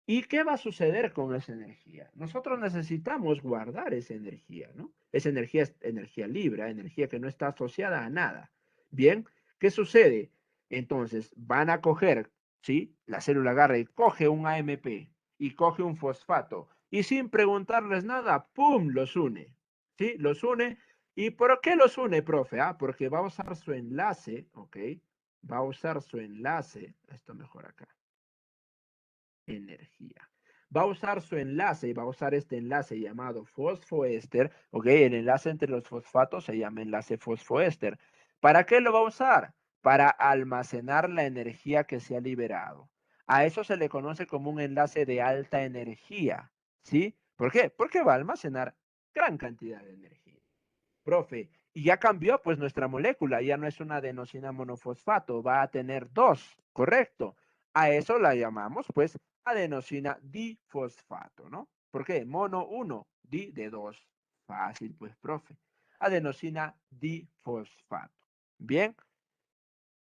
¿Y qué va a suceder con esa energía? Nosotros necesitamos guardar esa energía, ¿no? Esa energía es energía libre, energía que no está asociada a nada. Bien, ¿qué sucede? Entonces van a coger, ¿sí? La célula agarra y coge un AMP y coge un fosfato y sin preguntarles nada, ¡pum!, los une, ¿sí? Los une. ¿Y por qué los une, profe? Ah, porque va a usar su enlace, ¿ok? Va a usar su enlace, esto mejor acá, energía. Va a usar su enlace y va a usar este enlace llamado fosfoéster, ¿ok? El enlace entre los fosfatos se llama enlace fosfoéster. ¿Para qué lo va a usar? Para almacenar la energía que se ha liberado. A eso se le conoce como un enlace de alta energía, ¿sí? ¿Por qué? Porque va a almacenar gran cantidad de energía. Profe, y ya cambió pues nuestra molécula, ya no es una adenosina monofosfato, va a tener dos, ¿correcto? A eso la llamamos pues adenosina difosfato, ¿no? ¿Por qué? Mono 1, di de 2. Fácil pues, profe. Adenosina difosfato. Bien,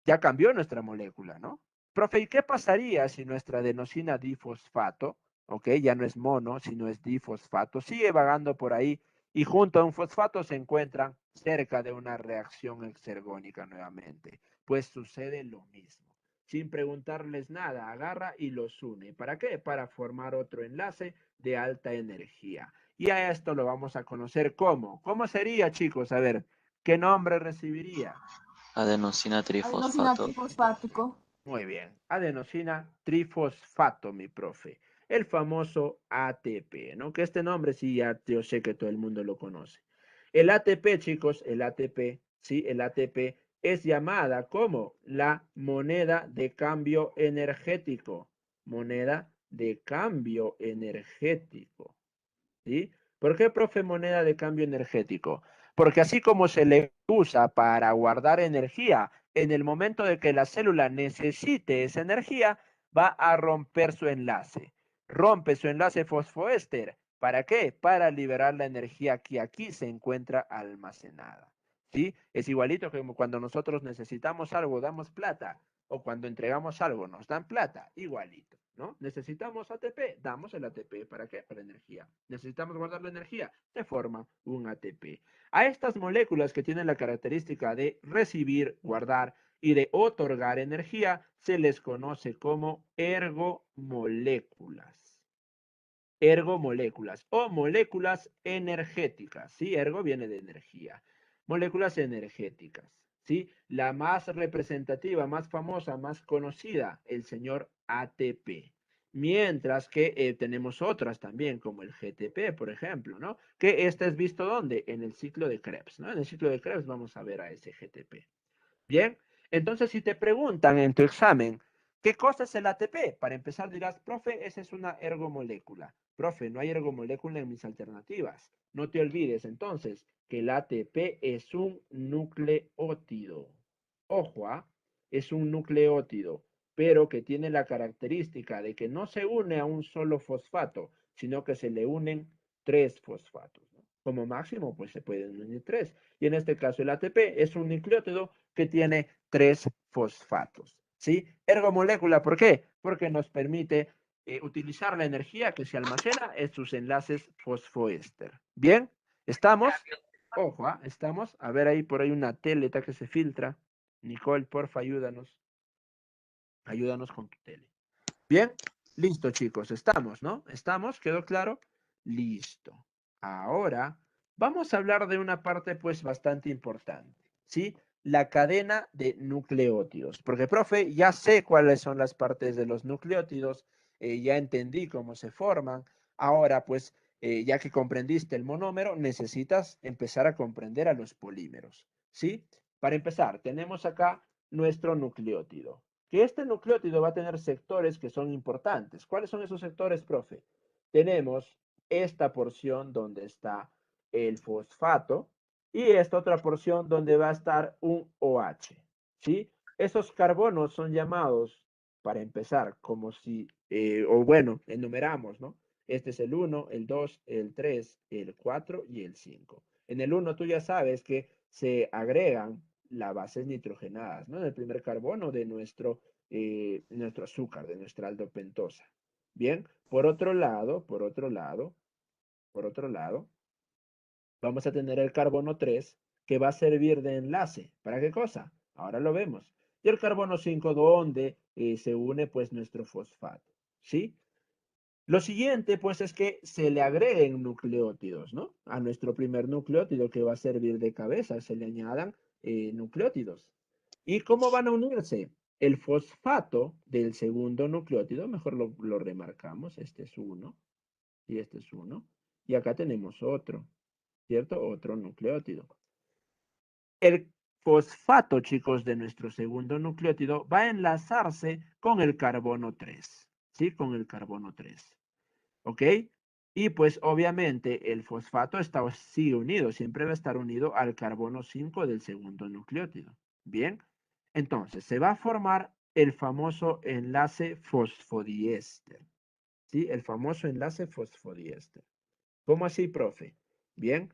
ya cambió nuestra molécula, ¿no? Profe, ¿y qué pasaría si nuestra adenosina difosfato, ok, ya no es mono, sino es difosfato, sigue vagando por ahí y junto a un fosfato se encuentran cerca de una reacción exergónica nuevamente? Pues sucede lo mismo. Sin preguntarles nada, agarra y los une. ¿Para qué? Para formar otro enlace de alta energía. Y a esto lo vamos a conocer como. ¿Cómo sería, chicos? A ver, ¿qué nombre recibiría? Adenosina Adenosina trifosfato. trifosfático. Muy bien. Adenosina trifosfato, mi profe. El famoso ATP, ¿no? Que este nombre sí ya yo sé que todo el mundo lo conoce. El ATP, chicos, el ATP, sí, el ATP es llamada como la moneda de cambio energético. Moneda de cambio energético. ¿Sí? ¿Por qué, profe, moneda de cambio energético? Porque así como se le usa para guardar energía, en el momento de que la célula necesite esa energía, va a romper su enlace. Rompe su enlace fosfoéster. ¿Para qué? Para liberar la energía que aquí se encuentra almacenada. ¿Sí? Es igualito que cuando nosotros necesitamos algo, damos plata, o cuando entregamos algo, nos dan plata, igualito. ¿No? Necesitamos ATP, damos el ATP. ¿Para qué? Para energía. Necesitamos guardar la energía, se forma un ATP. A estas moléculas que tienen la característica de recibir, guardar y de otorgar energía, se les conoce como ergomoléculas. Ergomoléculas o moléculas energéticas. ¿Sí? Ergo viene de energía. Moléculas energéticas. ¿Sí? La más representativa, más famosa, más conocida, el señor ATP. Mientras que tenemos otras también, como el GTP, por ejemplo, ¿no? Que este es visto ¿dónde? En el ciclo de Krebs, ¿no? En el ciclo de Krebs vamos a ver a ese GTP. Bien, entonces si te preguntan en tu examen, ¿qué cosa es el ATP? Para empezar dirás, profe, esa es una ergomolécula. Profe, no hay ergomolécula en mis alternativas. No te olvides entonces que el ATP es un nucleótido. Ojo, ¿ah? Es un nucleótido, pero que tiene la característica de que no se une a un solo fosfato, sino que se le unen 3 fosfatos, ¿no? Como máximo, pues se pueden unir 3. Y en este caso el ATP es un nucleótido que tiene 3 fosfatos. ¿Sí? Ergomolécula, ¿por qué? Porque nos permite utilizar la energía que se almacena en sus enlaces fosfoéster. ¿Bien? ¿Estamos? Ojo, ¿ah? Estamos, a ver ahí por ahí una teleta que se filtra. Nicole, porfa, ayúdanos. Ayúdanos con tu tele. Bien, listo, chicos, estamos, ¿no? ¿Estamos? ¿Quedó claro? Listo. Ahora vamos a hablar de una parte pues bastante importante, ¿sí? La cadena de nucleótidos. Porque, profe, ya sé cuáles son las partes de los nucleótidos, ya entendí cómo se forman. Ahora, pues, ya que comprendiste el monómero, necesitas empezar a comprender a los polímeros, ¿sí? Para empezar, tenemos acá nuestro nucleótido. Que este nucleótido va a tener sectores que son importantes. ¿Cuáles son esos sectores, profe? Tenemos esta porción donde está el fosfato y esta otra porción donde va a estar un OH, ¿sí? Esos carbonos son llamados, para empezar, como si, o bueno, enumeramos, ¿no? Este es el 1, el 2, el 3, el 4 y el 5. En el 1 tú ya sabes que se agregan las bases nitrogenadas, ¿no? En el primer carbono de nuestro azúcar, de nuestra aldopentosa. Bien, por otro lado, vamos a tener el carbono 3 que va a servir de enlace. ¿Para qué cosa? Ahora lo vemos. Y el carbono 5 donde se une pues nuestro fosfato, ¿sí? Lo siguiente, pues, es que se le agreguen nucleótidos, ¿no? A nuestro primer nucleótido que va a servir de cabeza, se le añadan nucleótidos. ¿Y cómo van a unirse? El fosfato del segundo nucleótido, mejor lo remarcamos, este es uno y este es uno. Y acá tenemos otro, ¿cierto? Otro nucleótido. El fosfato, chicos, de nuestro segundo nucleótido va a enlazarse con el carbono 3, ¿sí? Con el carbono 3. ¿Ok? Y pues obviamente el fosfato está sí unido, siempre va a estar unido al carbono 5 del segundo nucleótido. Bien, entonces se va a formar el famoso enlace fosfodiéster. ¿Sí? El famoso enlace fosfodiéster. ¿Cómo así, profe? Bien,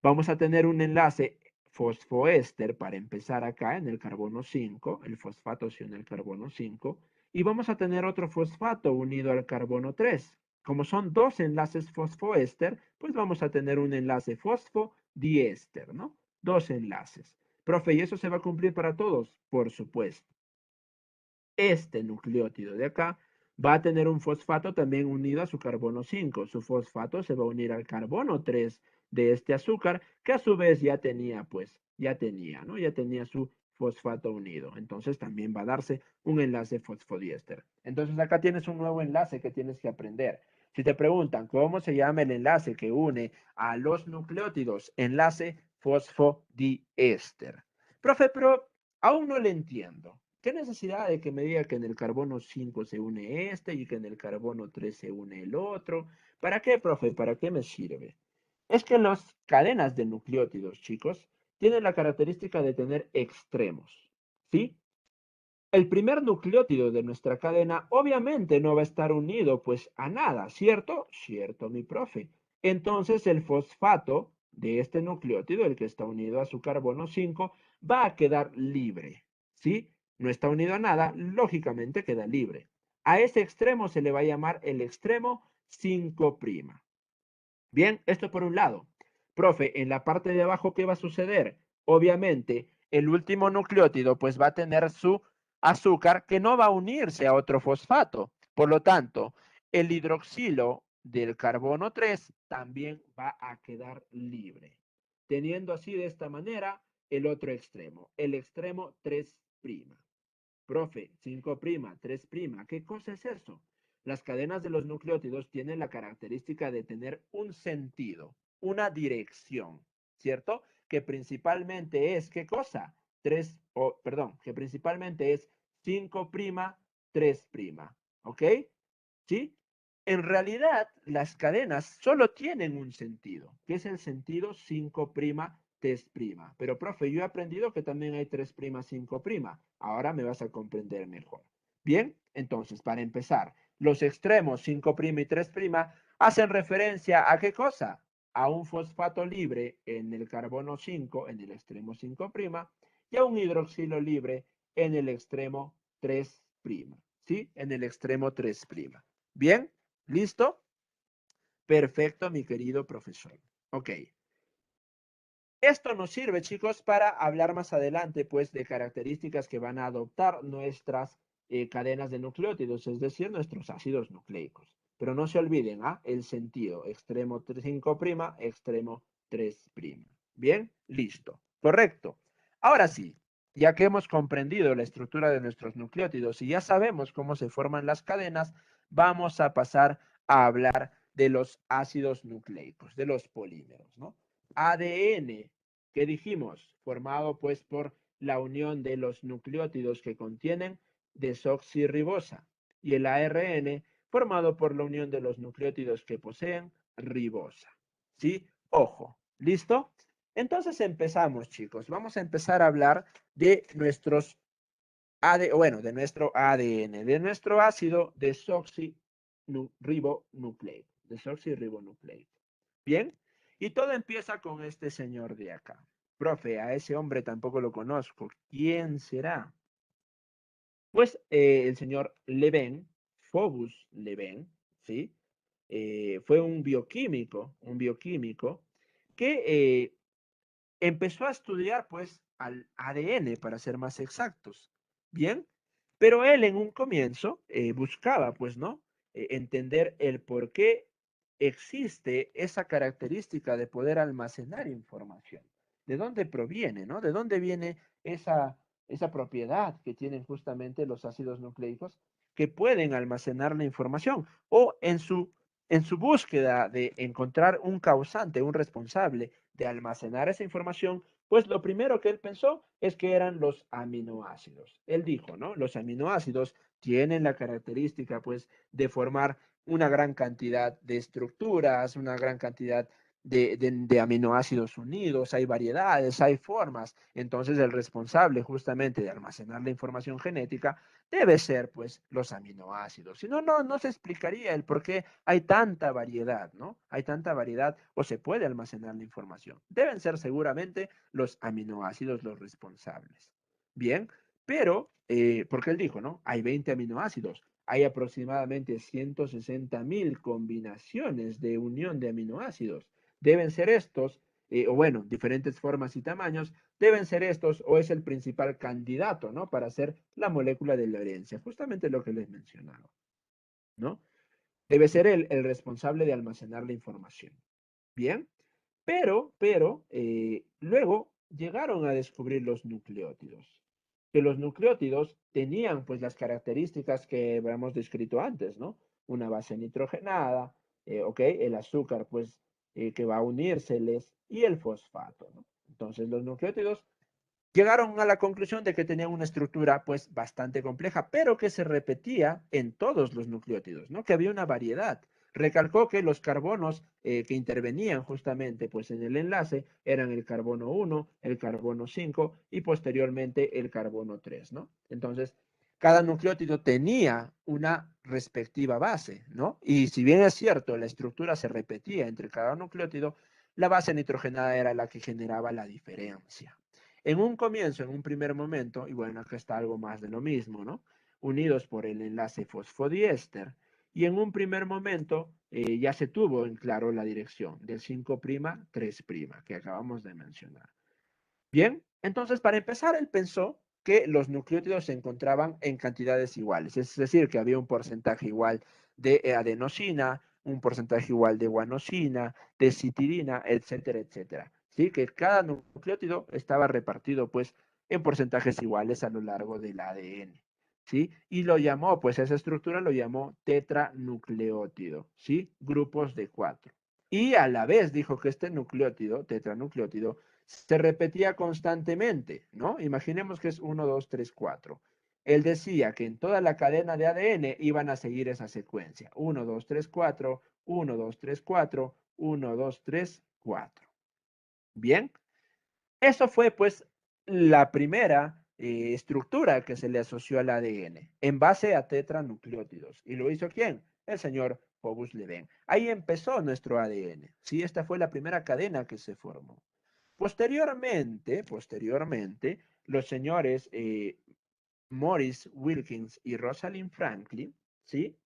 vamos a tener un enlace fosfoéster para empezar acá en el carbono 5, el fosfato se une al carbono 5, y vamos a tener otro fosfato unido al carbono 3. Como son dos enlaces fosfoéster, pues vamos a tener un enlace fosfodiéster, ¿no? Dos enlaces. Profe, ¿y eso se va a cumplir para todos? Por supuesto. Este nucleótido de acá va a tener un fosfato también unido a su carbono 5. Su fosfato se va a unir al carbono 3 de este azúcar, que a su vez ya tenía, pues, ya tenía, ¿no? Ya tenía su fosfato unido. Entonces también va a darse un enlace fosfodiéster. Entonces acá tienes un nuevo enlace que tienes que aprender. Si te preguntan cómo se llama el enlace que une a los nucleótidos, enlace fosfodiéster. Profe, pero aún no le entiendo. ¿Qué necesidad de que me diga que en el carbono 5 se une este y que en el carbono 3 se une el otro? ¿Para qué, profe? ¿Para qué me sirve? Es que las cadenas de nucleótidos, chicos, tienen la característica de tener extremos, ¿sí? El primer nucleótido de nuestra cadena obviamente no va a estar unido pues a nada, ¿cierto? Cierto, mi profe. Entonces el fosfato de este nucleótido, el que está unido a su carbono 5, va a quedar libre, ¿sí? No está unido a nada, lógicamente queda libre. A ese extremo se le va a llamar el extremo 5'. Bien, esto por un lado. Profe, en la parte de abajo, ¿qué va a suceder? Obviamente, el último nucleótido pues va a tener su azúcar que no va a unirse a otro fosfato. Por lo tanto, el hidroxilo del carbono 3 también va a quedar libre, teniendo así de esta manera el otro extremo, el extremo 3'. Profe, 5', 3', ¿qué cosa es eso? Las cadenas de los nucleótidos tienen la característica de tener un sentido, una dirección, ¿cierto? Que principalmente es, ¿qué cosa? Que principalmente es 5', 3', ¿ok? ¿Sí? En realidad, las cadenas solo tienen un sentido, que es el sentido 5', 3'. Pero, profe, yo he aprendido que también hay 3', 5'. Ahora me vas a comprender mejor. Bien, entonces, para empezar, los extremos 5' y 3' hacen referencia a qué cosa? A un fosfato libre en el carbono 5, en el extremo 5', y a un hidroxilo libre en el extremo 3'. ¿Sí? En el extremo 3'. Bien, ¿listo? Perfecto, mi querido profesor. Ok. Esto nos sirve, chicos, para hablar más adelante, pues, de características que van a adoptar nuestras cadenas de nucleótidos, es decir, nuestros ácidos nucleicos. Pero no se olviden, ¿ah? El sentido, extremo 5', extremo 3'. Bien, listo, correcto. Ahora sí, ya que hemos comprendido la estructura de nuestros nucleótidos y ya sabemos cómo se forman las cadenas, vamos a pasar a hablar de los ácidos nucleicos, de los polímeros, ¿no? ADN, ¿qué dijimos? Formado pues por la unión de los nucleótidos que contienen desoxirribosa y el ARN formado por la unión de los nucleótidos que poseen ribosa. ¿Sí? Ojo, ¿listo? Entonces empezamos, chicos. Vamos a empezar a hablar de nuestros de nuestro ADN, de nuestro ácido desoxirribonucleico. ¿Bien? Y todo empieza con este señor de acá. Profe, a ese hombre tampoco lo conozco. ¿Quién será? Pues el señor Leven, Phobos Leven, ¿sí? Fue un bioquímico que empezó a estudiar pues al ADN, para ser más exactos. Bien, pero él en un comienzo buscaba pues, ¿no? Entender el por qué existe esa característica de poder almacenar información. ¿De dónde proviene, no? ¿De dónde viene esa propiedad que tienen justamente los ácidos nucleicos que pueden almacenar la información? O en su búsqueda de encontrar un causante, un responsable de almacenar esa información, pues lo primero que él pensó es que eran los aminoácidos. Él dijo, ¿no? Los aminoácidos tienen la característica, pues, de formar una gran cantidad de estructuras, una gran cantidad de aminoácidos unidos, hay variedades, hay formas. Entonces, el responsable justamente de almacenar la información genética debe ser, pues, los aminoácidos. Si no, no se explicaría el por qué hay tanta variedad, ¿no? Hay tanta variedad o se puede almacenar la información. Deben ser seguramente los aminoácidos los responsables. Bien, pero, porque él dijo, ¿no? Hay 20 aminoácidos. Hay aproximadamente 160.000 combinaciones de unión de aminoácidos. Deben ser estos, o bueno, diferentes formas y tamaños, deben ser estos o es el principal candidato, ¿no? Para hacer la molécula de la herencia, justamente lo que les mencionaba, ¿no? Debe ser el responsable de almacenar la información. Bien, pero luego llegaron a descubrir los nucleótidos. Que los nucleótidos tenían pues las características que habíamos descrito antes, ¿no? Una base nitrogenada, ok, el azúcar pues que va a unírseles y el fosfato, ¿no? Entonces los nucleótidos llegaron a la conclusión de que tenían una estructura pues bastante compleja, pero que se repetía en todos los nucleótidos, ¿no? Que había una variedad. Recalcó que los carbonos que intervenían justamente pues en el enlace eran el carbono 1, el carbono 5 y posteriormente el carbono 3, ¿no? Entonces, cada nucleótido tenía una respectiva base, ¿no? Y si bien es cierto, la estructura se repetía entre cada nucleótido, la base nitrogenada era la que generaba la diferencia. En un comienzo, en un primer momento, y bueno, acá está algo más de lo mismo, ¿no? Unidos por el enlace fosfodiéster. Y en un primer momento ya se tuvo en claro la dirección del 5', 3', que acabamos de mencionar. Bien, entonces para empezar, él pensó que los nucleótidos se encontraban en cantidades iguales, es decir, que había un porcentaje igual de adenosina, un porcentaje igual de guanosina, de citidina, etcétera, etcétera. ¿Sí? Que cada nucleótido estaba repartido pues en porcentajes iguales a lo largo del ADN. ¿Sí? Y lo llamó, pues esa estructura lo llamó tetranucleótido, ¿sí? Grupos de 4. Y a la vez dijo que este nucleótido, tetranucleótido, se repetía constantemente, ¿no? Imaginemos que es 1, 2, 3, 4. Él decía que en toda la cadena de ADN iban a seguir esa secuencia. 1, 2, 3, 4, 1, 2, 3, 4, 1, 2, 3, 4. Bien, eso fue pues la primera estructura que se le asoció al ADN en base a tetranucleótidos. ¿Y lo hizo quién? El señor Phobos Leven. Ahí empezó nuestro ADN. Sí, esta fue la primera cadena que se formó. Posteriormente, los señores Morris Wilkins y Rosalind Franklin, ¿sí?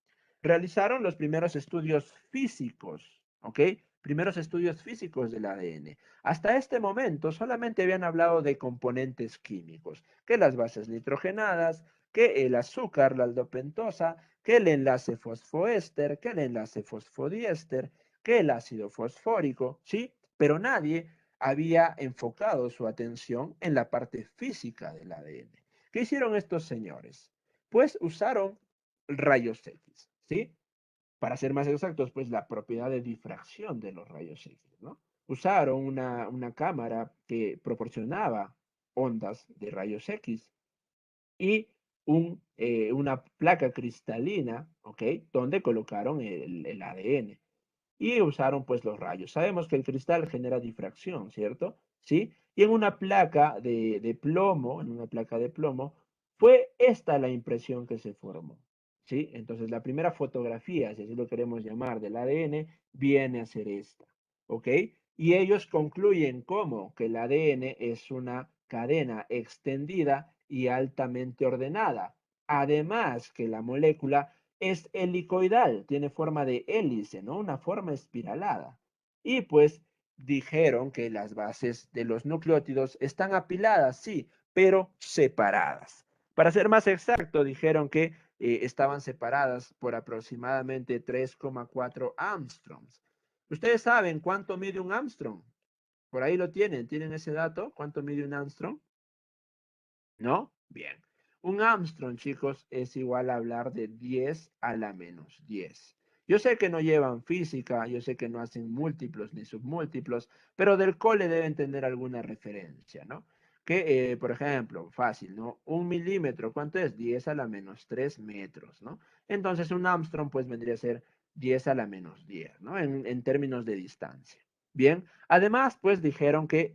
Realizaron los primeros estudios físicos, ¿ok? primeros estudios físicos del ADN. Hasta este momento solamente habían hablado de componentes químicos, que las bases nitrogenadas, que el azúcar, la aldopentosa, que el enlace fosfoéster, que el enlace fosfodiéster, que el ácido fosfórico, ¿sí? Pero nadie había enfocado su atención en la parte física del ADN. ¿Qué hicieron estos señores? Pues usaron rayos X, ¿sí? Para ser más exactos, pues la propiedad de difracción de los rayos X, ¿no? Usaron una cámara que proporcionaba ondas de rayos X y una placa cristalina, ¿ok? Donde colocaron el ADN y usaron pues los rayos. Sabemos que el cristal genera difracción, ¿cierto? ¿Sí? Y en una placa de plomo, fue esta la impresión que se formó, ¿sí? Entonces la primera fotografía, si así lo queremos llamar, del ADN, viene a ser esta, ¿ok? Y ellos concluyen como que el ADN es una cadena extendida y altamente ordenada. Además que la molécula es helicoidal, tiene forma de hélice, ¿no? Una forma espiralada. Y pues dijeron que las bases de los nucleótidos están apiladas, sí, pero separadas. Para ser más exacto, dijeron que estaban separadas por aproximadamente 3,4 Armstrongs. ¿Ustedes saben cuánto mide un Armstrong? Por ahí lo tienen ese dato? ¿Cuánto mide un Armstrong? ¿No? Bien. Un Armstrong, chicos, es igual a hablar de 10 a la menos 10. Yo sé que no llevan física, yo sé que no hacen múltiplos ni submúltiplos, pero del cole deben tener alguna referencia, ¿no? Que, por ejemplo, fácil, ¿no? 1 milímetro, ¿cuánto es? 10 a la menos 3 metros, ¿no? Entonces un Armstrong, pues, vendría a ser 10 a la menos 10, ¿no? En términos de distancia. Bien, además, pues, dijeron que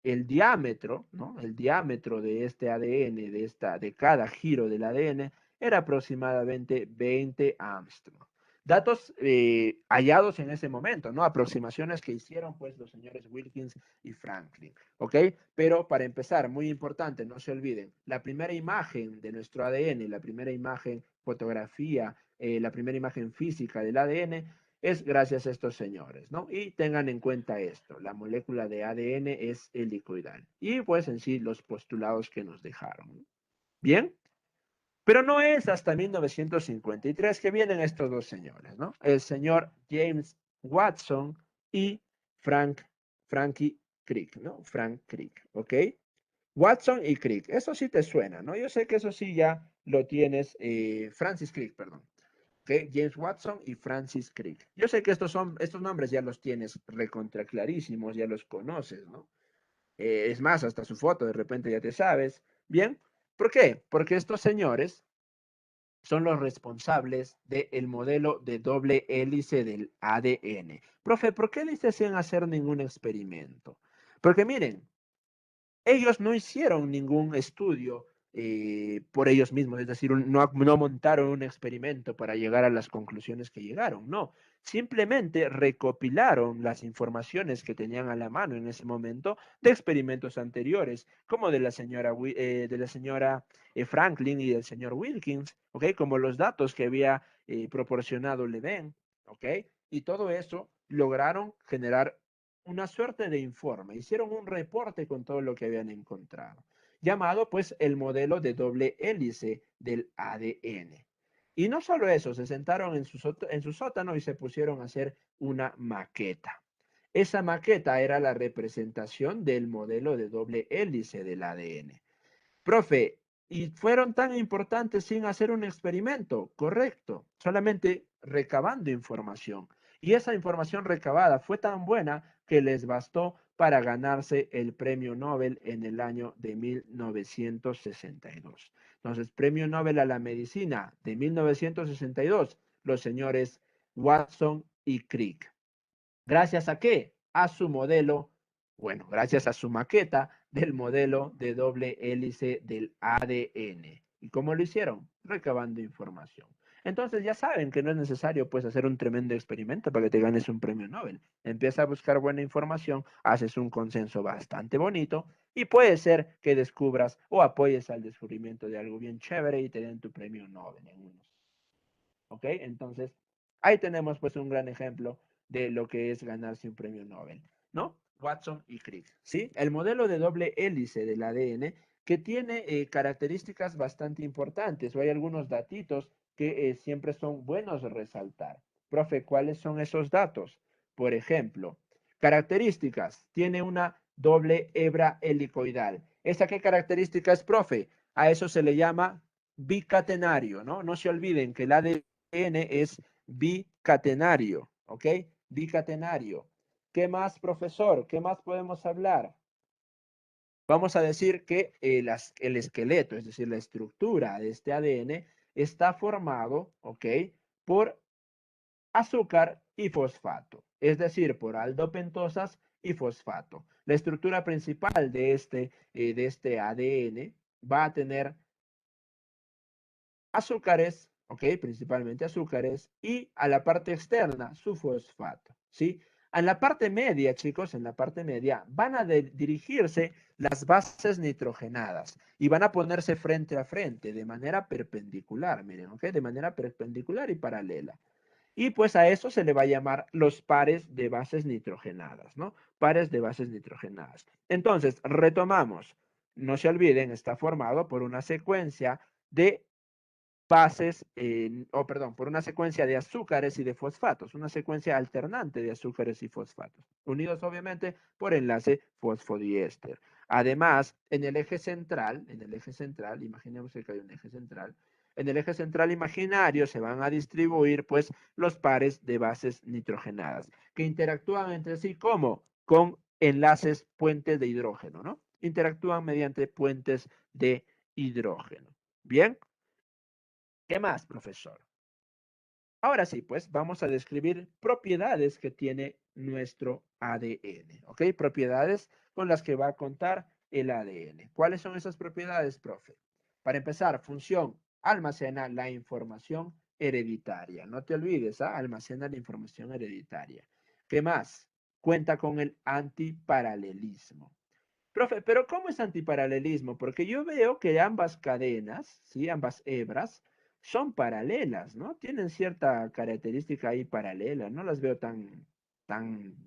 el diámetro, ¿no? El diámetro de este ADN, de cada giro del ADN, era aproximadamente 20 Armstrong. Datos hallados en ese momento, ¿no? Aproximaciones que hicieron pues los señores Wilkins y Franklin, ¿ok? Pero para empezar, muy importante, no se olviden, la primera imagen de nuestro ADN, la primera imagen fotografía, la primera imagen física del ADN es gracias a estos señores, ¿no? Y tengan en cuenta esto, la molécula de ADN es helicoidal. Y pues en sí los postulados que nos dejaron, ¿no? Bien, pero no es hasta 1953 que vienen estos dos señores, ¿no? El señor James Watson y Frankie Crick, ¿no? Frank Crick, ¿ok? Watson y Crick, eso sí te suena, ¿no? Yo sé que eso sí ya lo tienes, Francis Crick, perdón. ¿Okay? James Watson y Francis Crick. Yo sé que estos nombres ya los tienes recontra clarísimos, ya los conoces, ¿no? Es más, hasta su foto de repente ya te sabes. Bien, ¿por qué? Porque estos señores son los responsables del modelo de doble hélice del ADN. Profe, ¿por qué les hacían hacer ningún experimento? Porque miren, ellos no hicieron ningún estudio por ellos mismos, es decir, no montaron un experimento para llegar a las conclusiones que llegaron, no, simplemente recopilaron las informaciones que tenían a la mano en ese momento de experimentos anteriores, como de la señora Franklin y del señor Wilkins, ¿ok? Como los datos que había proporcionado Leven, ¿ok? Y todo eso lograron generar una suerte de informe, hicieron un reporte con todo lo que habían encontrado, llamado pues el modelo de doble hélice del ADN. Y no solo eso, se sentaron en su sótano y se pusieron a hacer una maqueta. Esa maqueta era la representación del modelo de doble hélice del ADN. Profe, ¿y fueron tan importantes sin hacer un experimento? Correcto, solamente recabando información. Y esa información recabada fue tan buena que les bastó para ganarse el premio Nobel en el año de 1962. Entonces, premio Nobel a la medicina de 1962, los señores Watson y Crick. ¿Gracias a qué? A su modelo, bueno, gracias a su maqueta del modelo de doble hélice del ADN. ¿Y cómo lo hicieron? Recabando información. Entonces ya saben que no es necesario pues hacer un tremendo experimento para que te ganes un premio Nobel. Empieza a buscar buena información, haces un consenso bastante bonito y puede ser que descubras o apoyes al descubrimiento de algo bien chévere y te den tu premio Nobel en unos. ¿Ok? Entonces, ahí tenemos pues un gran ejemplo de lo que es ganarse un premio Nobel, ¿no? Watson y Crick, ¿sí? El modelo de doble hélice del ADN que tiene características bastante importantes, o hay algunos datitos que siempre son buenos resaltar. Profe, ¿cuáles son esos datos? Por ejemplo, características, tiene una doble hebra helicoidal. ¿Esa qué característica es, profe? A eso se le llama bicatenario, ¿no? No se olviden que el ADN es bicatenario, ¿ok? Bicatenario. ¿Qué más, profesor? ¿Qué más podemos hablar? Vamos a decir que el esqueleto, es decir, la estructura de este ADN está formado, ¿ok? Por azúcar y fosfato, es decir, por aldopentosas y fosfato. La estructura principal de este ADN va a tener azúcares, ¿ok? Principalmente azúcares, y a la parte externa su fosfato, ¿sí? En la parte media, chicos, en la parte media van a dirigirse las bases nitrogenadas y van a ponerse frente a frente de manera perpendicular, miren, ¿ok? De manera perpendicular y paralela. Y pues a eso se le va a llamar los pares de bases nitrogenadas, ¿no? Pares de bases nitrogenadas. Entonces, retomamos. No se olviden, está formado por una secuencia de bases, perdón, por una secuencia de azúcares y de fosfatos, una secuencia alternante de azúcares y fosfatos, unidos obviamente por enlace fosfodiéster. Además, en el eje central, imaginemos que hay un eje central, en el eje central imaginario se van a distribuir pues los pares de bases nitrogenadas que interactúan entre sí como con enlaces puentes de hidrógeno, ¿no? Interactúan mediante puentes de hidrógeno. Bien. ¿Qué más, profesor? Ahora sí, pues vamos a describir propiedades que tiene nuestro ADN, ¿ok? Propiedades con las que va a contar el ADN. ¿Cuáles son esas propiedades, profe? Para empezar, función, almacena la información hereditaria. No te olvides, ¿ah? Almacena la información hereditaria. ¿Qué más? Cuenta con el antiparalelismo. Profe, pero ¿cómo es antiparalelismo? Porque yo veo que ambas cadenas, ¿sí? Ambas hebras, son paralelas, ¿no? Tienen cierta característica ahí paralela, no las veo tan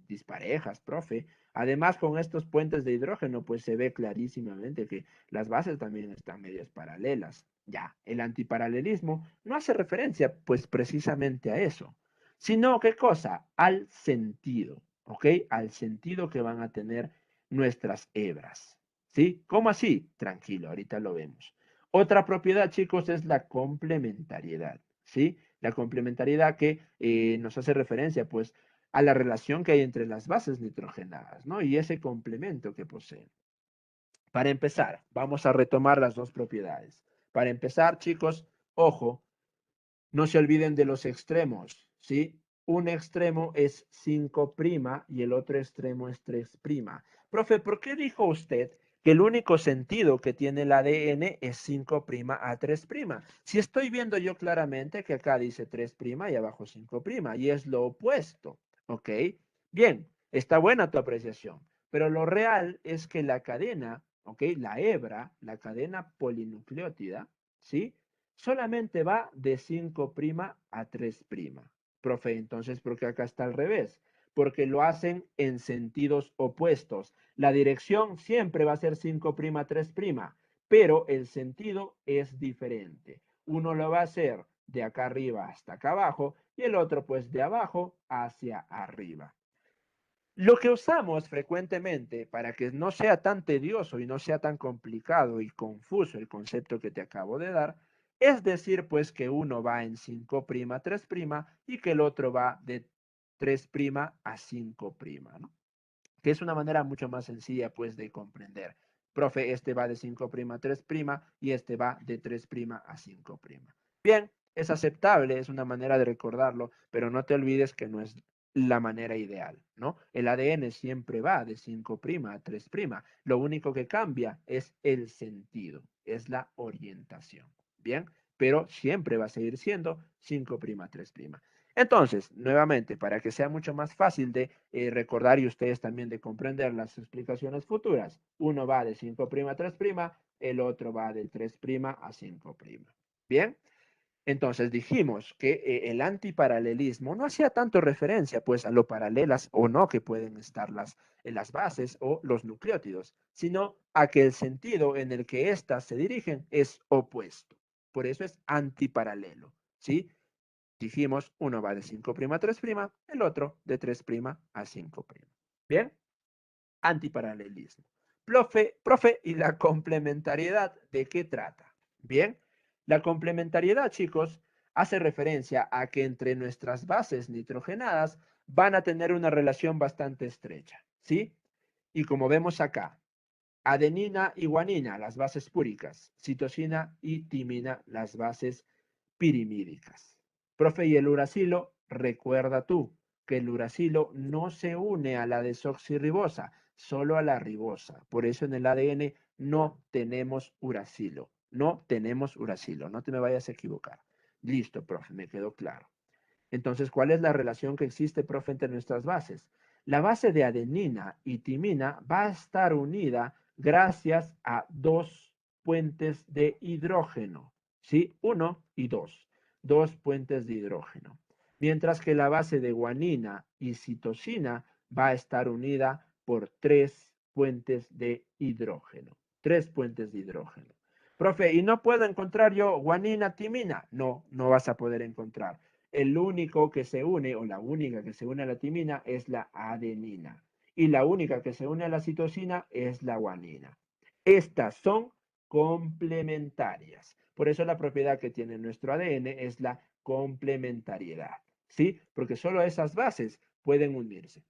disparejas, profe. Además, con estos puentes de hidrógeno, pues se ve clarísimamente que las bases también están medias paralelas. Ya, el antiparalelismo no hace referencia, pues, precisamente a eso, sino, ¿qué cosa? Al sentido, ¿ok? Al sentido que van a tener nuestras hebras, ¿sí? ¿Cómo así? Tranquilo, ahorita lo vemos. Otra propiedad, chicos, es la complementariedad, ¿sí? La complementariedad que nos hace referencia, pues, a la relación que hay entre las bases nitrogenadas, ¿no? Y ese complemento que poseen. Para empezar, vamos a retomar las dos propiedades. Para empezar, chicos, ojo, no se olviden de los extremos, ¿sí? Un extremo es 5' y el otro extremo es 3'. Profe, ¿por qué dijo usted que el único sentido que tiene el ADN es 5' a 3'? Si estoy viendo yo claramente que acá dice 3' y abajo 5', y es lo opuesto, ¿ok? Bien, está buena tu apreciación, pero lo real es que la cadena, ¿ok? La hebra, la cadena polinucleótida, ¿sí? Solamente va de 5' a 3'. Profe, entonces, ¿por qué acá está al revés? Porque lo hacen en sentidos opuestos. La dirección siempre va a ser 5' 3', pero el sentido es diferente. Uno lo va a hacer de acá arriba hasta acá abajo y el otro pues de abajo hacia arriba. Lo que usamos frecuentemente para que no sea tan tedioso y no sea tan complicado y confuso el concepto que te acabo de dar, es decir, pues que uno va en 5', 3' y que el otro va de 3' a 5', ¿no? Que es una manera mucho más sencilla pues de comprender. Profe, este va de 5' a 3' y este va de 3' a 5'. Bien, es aceptable, es una manera de recordarlo, pero no te olvides que no es la manera ideal, ¿no? El ADN siempre va de 5' a 3'. Lo único que cambia es el sentido, es la orientación. Bien, pero siempre va a seguir siendo 5' 3'. Entonces, nuevamente, para que sea mucho más fácil de recordar y ustedes también de comprender las explicaciones futuras, uno va de 5' a 3', el otro va de 3' a 5'. Bien, Entonces dijimos que el antiparalelismo no hacía tanto referencia pues a lo paralelas o no que pueden estar las bases o los nucleótidos, sino a que el sentido en el que éstas se dirigen es opuesto. Por eso es antiparalelo, ¿sí? Dijimos, uno va de 5' a 3', el otro de 3' a 5'. ¿Bien? Antiparalelismo. Profe, ¿y la complementariedad de qué trata? Bien, la complementariedad, chicos, hace referencia a que entre nuestras bases nitrogenadas van a tener una relación bastante estrecha, ¿sí? Y como vemos acá, adenina y guanina, las bases púricas, citosina y timina, las bases pirimídicas. Profe, ¿y el uracilo? Recuerda tú que el uracilo no se une a la desoxirribosa, solo a la ribosa. Por eso en el ADN no tenemos uracilo. No tenemos uracilo. No te me vayas a equivocar. Listo, profe, me quedó claro. Entonces, ¿cuál es la relación que existe, profe, entre nuestras bases? La base de adenina y timina va a estar unida gracias a dos puentes de hidrógeno, ¿sí? 1 y 2, dos puentes de hidrógeno. Mientras que la base de guanina y citosina va a estar unida por 3 puentes de hidrógeno. 3 puentes de hidrógeno. Profe, ¿y no puedo encontrar yo guanina, timina? No, no vas a poder encontrar. El único que se une, o la única que se une a la timina, es la adenina. Y la única que se une a la citosina es la guanina. Estas son complementarias. Por eso la propiedad que tiene nuestro ADN es la complementariedad. ¿Sí? Porque solo esas bases pueden unirse.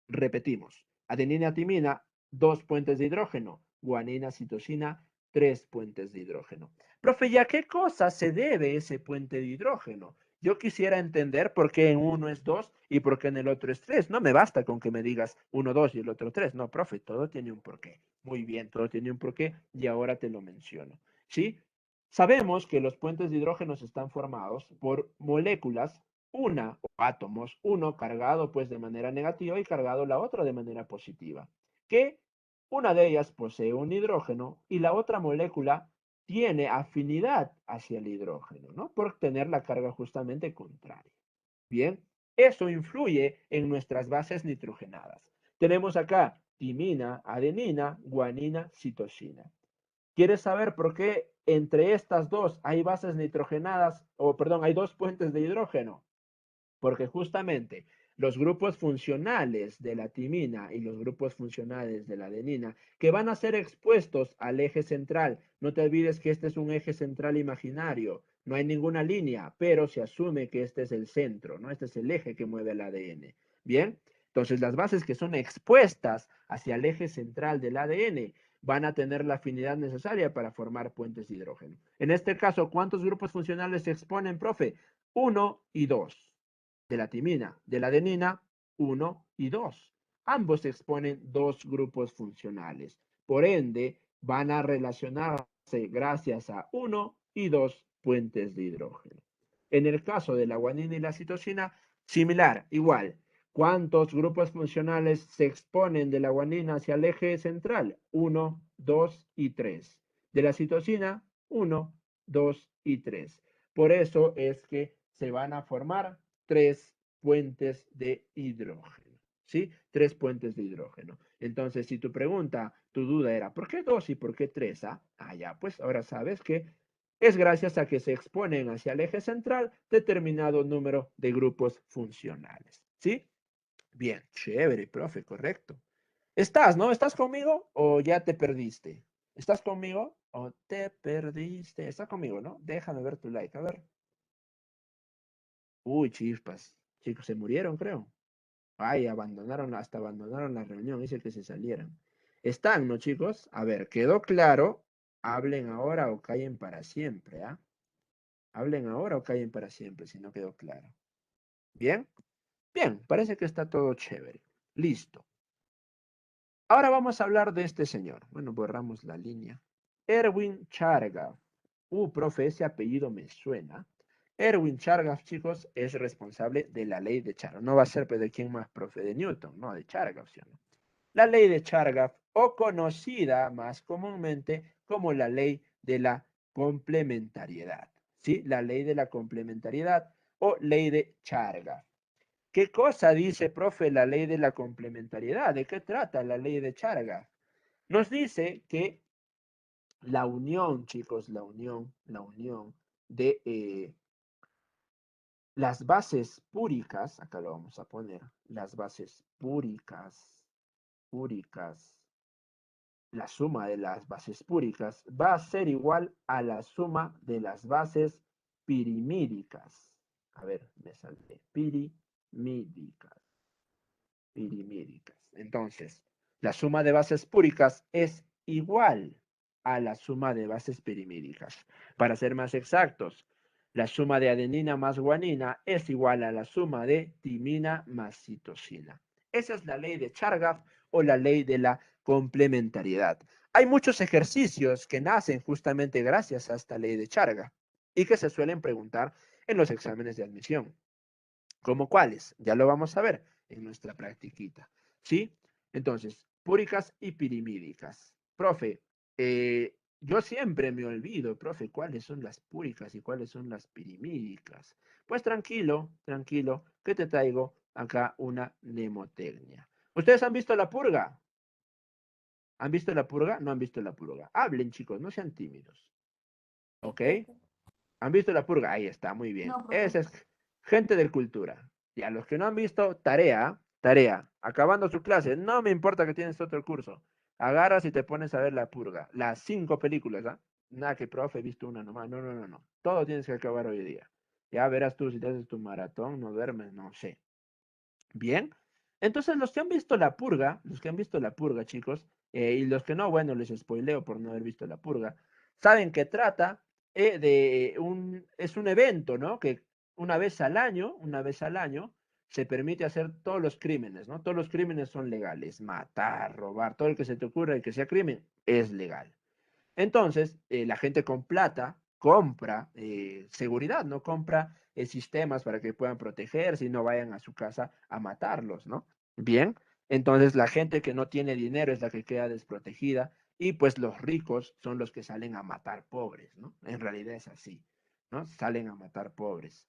Repetimos. Adenina, timina, 2 puentes de hidrógeno. Guanina, citosina, 3 puentes de hidrógeno. Profe, ¿y a qué cosa se debe ese puente de hidrógeno? Yo quisiera entender por qué en uno es 2 y por qué en el otro es 3. No me basta con que me digas 1, 2 y el otro 3. No, profe, todo tiene un porqué. Muy bien, todo tiene un porqué y ahora te lo menciono. ¿Sí? Sabemos que los puentes de hidrógeno están formados por moléculas, una o átomos, uno cargado pues de manera negativa y cargado la otra de manera positiva, que una de ellas posee un hidrógeno y la otra molécula tiene afinidad hacia el hidrógeno, ¿no? Por tener la carga justamente contraria. Bien, eso influye en nuestras bases nitrogenadas. Tenemos acá timina, adenina, guanina, citosina. ¿Quieres saber por qué entre estas dos hay bases nitrogenadas, o perdón, hay dos puentes de hidrógeno? Porque justamente los grupos funcionales de la timina y los grupos funcionales de la adenina que van a ser expuestos al eje central. No te olvides que este es un eje central imaginario. No hay ninguna línea, pero se asume que este es el centro, ¿no? Este es el eje que mueve el ADN. Bien, entonces las bases que son expuestas hacia el eje central del ADN van a tener la afinidad necesaria para formar puentes de hidrógeno. En este caso, ¿cuántos grupos funcionales se exponen, profe? 1 y 2 de la timina, de la adenina, 1 y 2. Ambos exponen dos grupos funcionales. Por ende, van a relacionarse gracias a 1 y 2 puentes de hidrógeno. En el caso de la guanina y la citosina, similar, igual. ¿Cuántos grupos funcionales se exponen de la guanina hacia el eje central? 1, 2 y 3. De la citosina, 1, 2 y 3. Por eso es que se van a formar 3 puentes de hidrógeno. ¿Sí? 3 puentes de hidrógeno. Entonces, si tu pregunta, tu duda era, ¿por qué 2 y por qué 3? Ya, pues ahora sabes que es gracias a que se exponen hacia el eje central determinado número de grupos funcionales. ¿Sí? Bien, chévere, profe, correcto. ¿Estás, no? ¿Estás conmigo o ya te perdiste? ¿Estás conmigo o te perdiste? ¿Estás conmigo, no? Déjame ver tu like, a ver. Uy, chispas. Chicos, se murieron, creo. Ay, hasta abandonaron la reunión, dice que se salieran. Están, ¿no, chicos? A ver, ¿quedó claro? Hablen ahora o callen para siempre, ¿ah? Hablen ahora o callen para siempre, si no quedó claro. ¿Bien? Bien, parece que está todo chévere. Listo. Ahora vamos a hablar de este señor. Bueno, borramos la línea. Erwin Chargaff. Profe, ese apellido me suena. Erwin Chargaff, chicos, es responsable de la ley de Chargaff. No va a ser de quién más, profe, de Newton, no, de Chargaff, ¿sí o no? La ley de Chargaff, o conocida más comúnmente como la ley de la complementariedad. ¿sí? La ley de la complementariedad o ley de Chargaff. ¿Qué cosa dice, profe, la ley de la complementariedad? ¿De qué trata la ley de Chargaff? Nos dice que la unión, chicos, la unión de las bases púricas, acá lo vamos a poner, las bases púricas, la suma de las bases púricas va a ser igual a la suma de las bases pirimídicas. A ver, me salté. Pirimídicas. Entonces, la suma de bases púricas es igual a la suma de bases pirimídicas. Para ser más exactos, la suma de adenina más guanina es igual a la suma de timina más citosina. Esa es la ley de Chargaff o la ley de la complementariedad. Hay muchos ejercicios que nacen justamente gracias a esta ley de Chargaff y que se suelen preguntar en los exámenes de admisión. ¿Cómo cuáles? Ya lo vamos a ver en nuestra practiquita. ¿Sí? Entonces, púricas y pirimídicas. Profe, yo siempre me olvido, profe, cuáles son las púricas y cuáles son las pirimídicas. Pues tranquilo, tranquilo, que te traigo acá una mnemotecnia. ¿Ustedes han visto la purga? ¿Han visto la purga? No han visto la purga. Hablen, chicos, no sean tímidos. ¿Ok? ¿Han visto la purga? Ahí está, muy bien. No, profe. Esa es gente de cultura. Y a los que no han visto, tarea, acabando su clase, no me importa que tienes otro curso. Agarras y te pones a ver la purga. Las 5 películas, ¿ah? Nada que, profe, he visto una nomás. No, no, no, no. Todo tienes que acabar hoy día. Ya verás tú si te haces tu maratón, no duermes, no sé. Bien. Entonces, los que han visto la purga, chicos, y los que no, bueno, les spoileo por no haber visto la purga, saben que trata es un evento, ¿no? Que una vez al año, se permite hacer todos los crímenes, ¿no? Todos los crímenes son legales. Matar, robar, todo el que se te ocurra y que sea crimen, es legal. Entonces, la gente con plata compra seguridad, no compra sistemas para que puedan protegerse y no vayan a su casa a matarlos, ¿no? Bien, entonces la gente que no tiene dinero es la que queda desprotegida y pues los ricos son los que salen a matar pobres, ¿no? En realidad es así, ¿no? Salen a matar pobres.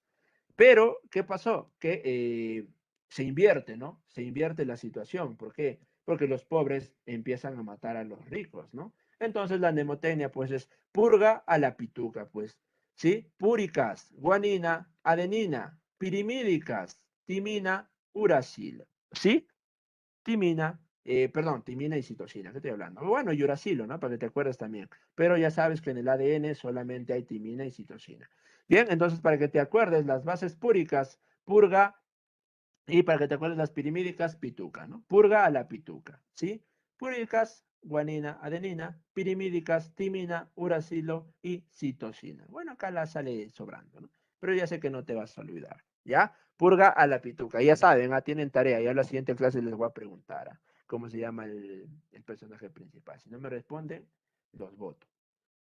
Pero, ¿qué pasó? Que se invierte, ¿no? Se invierte la situación. ¿Por qué? Porque los pobres empiezan a matar a los ricos, ¿no? Entonces la mnemotecnia, pues, es purga a la pituca, pues, ¿sí? Púricas, guanina, adenina, pirimídicas, timina, uracilo, ¿sí? Timina y citosina, ¿qué estoy hablando? Bueno, y uracilo, ¿no? Para que te acuerdes también. Pero ya sabes que en el ADN solamente hay timina y citosina. Bien, entonces para que te acuerdes, las bases púricas, purga, y para que te acuerdes las pirimídicas, pituca, ¿no? Purga a la pituca, ¿sí? Púricas, guanina, adenina, pirimídicas, timina, uracilo y citosina. Bueno, acá la sale sobrando, ¿no? Pero ya sé que no te vas a olvidar, ¿ya? Purga a la pituca, ya saben, tienen tarea, ya en la siguiente clase les voy a preguntar cómo se llama el personaje principal. Si no me responden, los voto,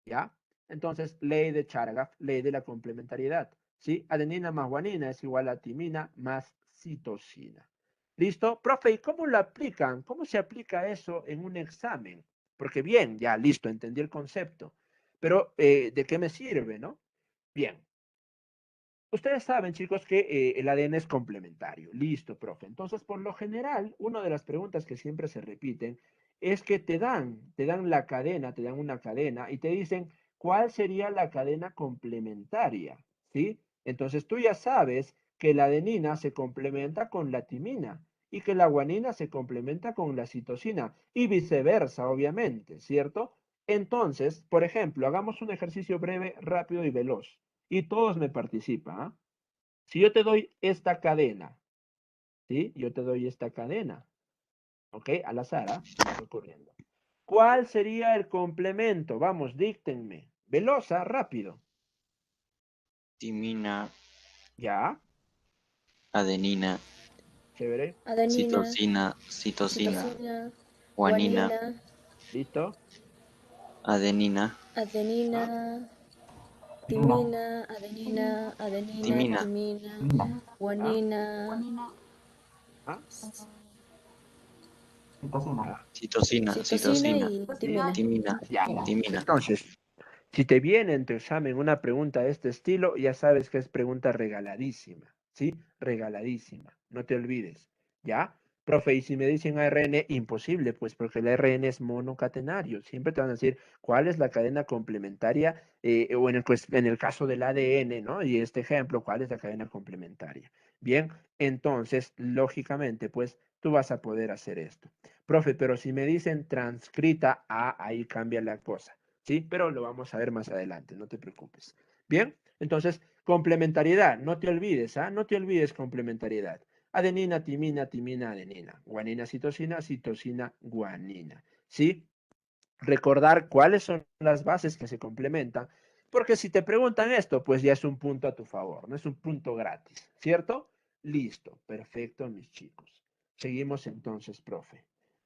¿ya? Entonces, ley de Chargaff, ley de la complementariedad, ¿sí? Adenina más guanina es igual a timina más citosina. ¿Listo? Profe, ¿y cómo lo aplican? ¿Cómo se aplica eso en un examen? Porque bien, ya, listo, entendí el concepto. Pero, ¿de qué me sirve, no? Bien. Ustedes saben, chicos, que el ADN es complementario. Listo, profe. Entonces, por lo general, una de las preguntas que siempre se repiten es que te dan la cadena, te dan una cadena y te dicen cuál sería la cadena complementaria, ¿sí? Entonces, tú ya sabes que la adenina se complementa con la timina y que la guanina se complementa con la citosina y viceversa, obviamente, ¿cierto? Entonces, por ejemplo, hagamos un ejercicio breve, rápido y veloz y todos me participan. ¿Ah? Si yo te doy esta cadena, ¿sí? Yo te doy esta cadena, ¿ok? Al azar, ¿ah? Se me está ocurriendo. ¿Cuál sería el complemento? Vamos, díctenme. Velosa, rápido. timina, ¿Ya? adenina, Chévere. Adenina, citosina, citosina, guanina, guanina, ¿Listo? adenina, adenina, ¿Ah? timina, adenina, adenina, timina, timina, ¿Ah? guanina, ¿Ah? ¿Ah? citosina, citosina y ¿Sí? timina. timina, Ya. timina. Entonces, Si te viene en tu examen una pregunta de este estilo, ya sabes que es pregunta regaladísima, ¿sí? Regaladísima, no te olvides, ¿ya? Profe, y si me dicen ARN, imposible, pues porque el ARN es monocatenario. Siempre te van a decir cuál es la cadena complementaria, o en el caso del ADN, ¿no? Y este ejemplo, cuál es la cadena complementaria. Bien, entonces, lógicamente, pues tú vas a poder hacer esto. Profe, pero si me dicen transcrita A, ahí cambia la cosa. ¿Sí? Pero lo vamos a ver más adelante, no te preocupes. Bien, entonces, complementariedad, no te olvides, ¿ah? No te olvides complementariedad. Adenina, timina, timina, adenina. Guanina, citosina, citosina, guanina. ¿Sí? Recordar cuáles son las bases que se complementan, porque si te preguntan esto, pues ya es un punto a tu favor, no es un punto gratis, ¿cierto? Listo, perfecto, mis chicos. Seguimos entonces, profe.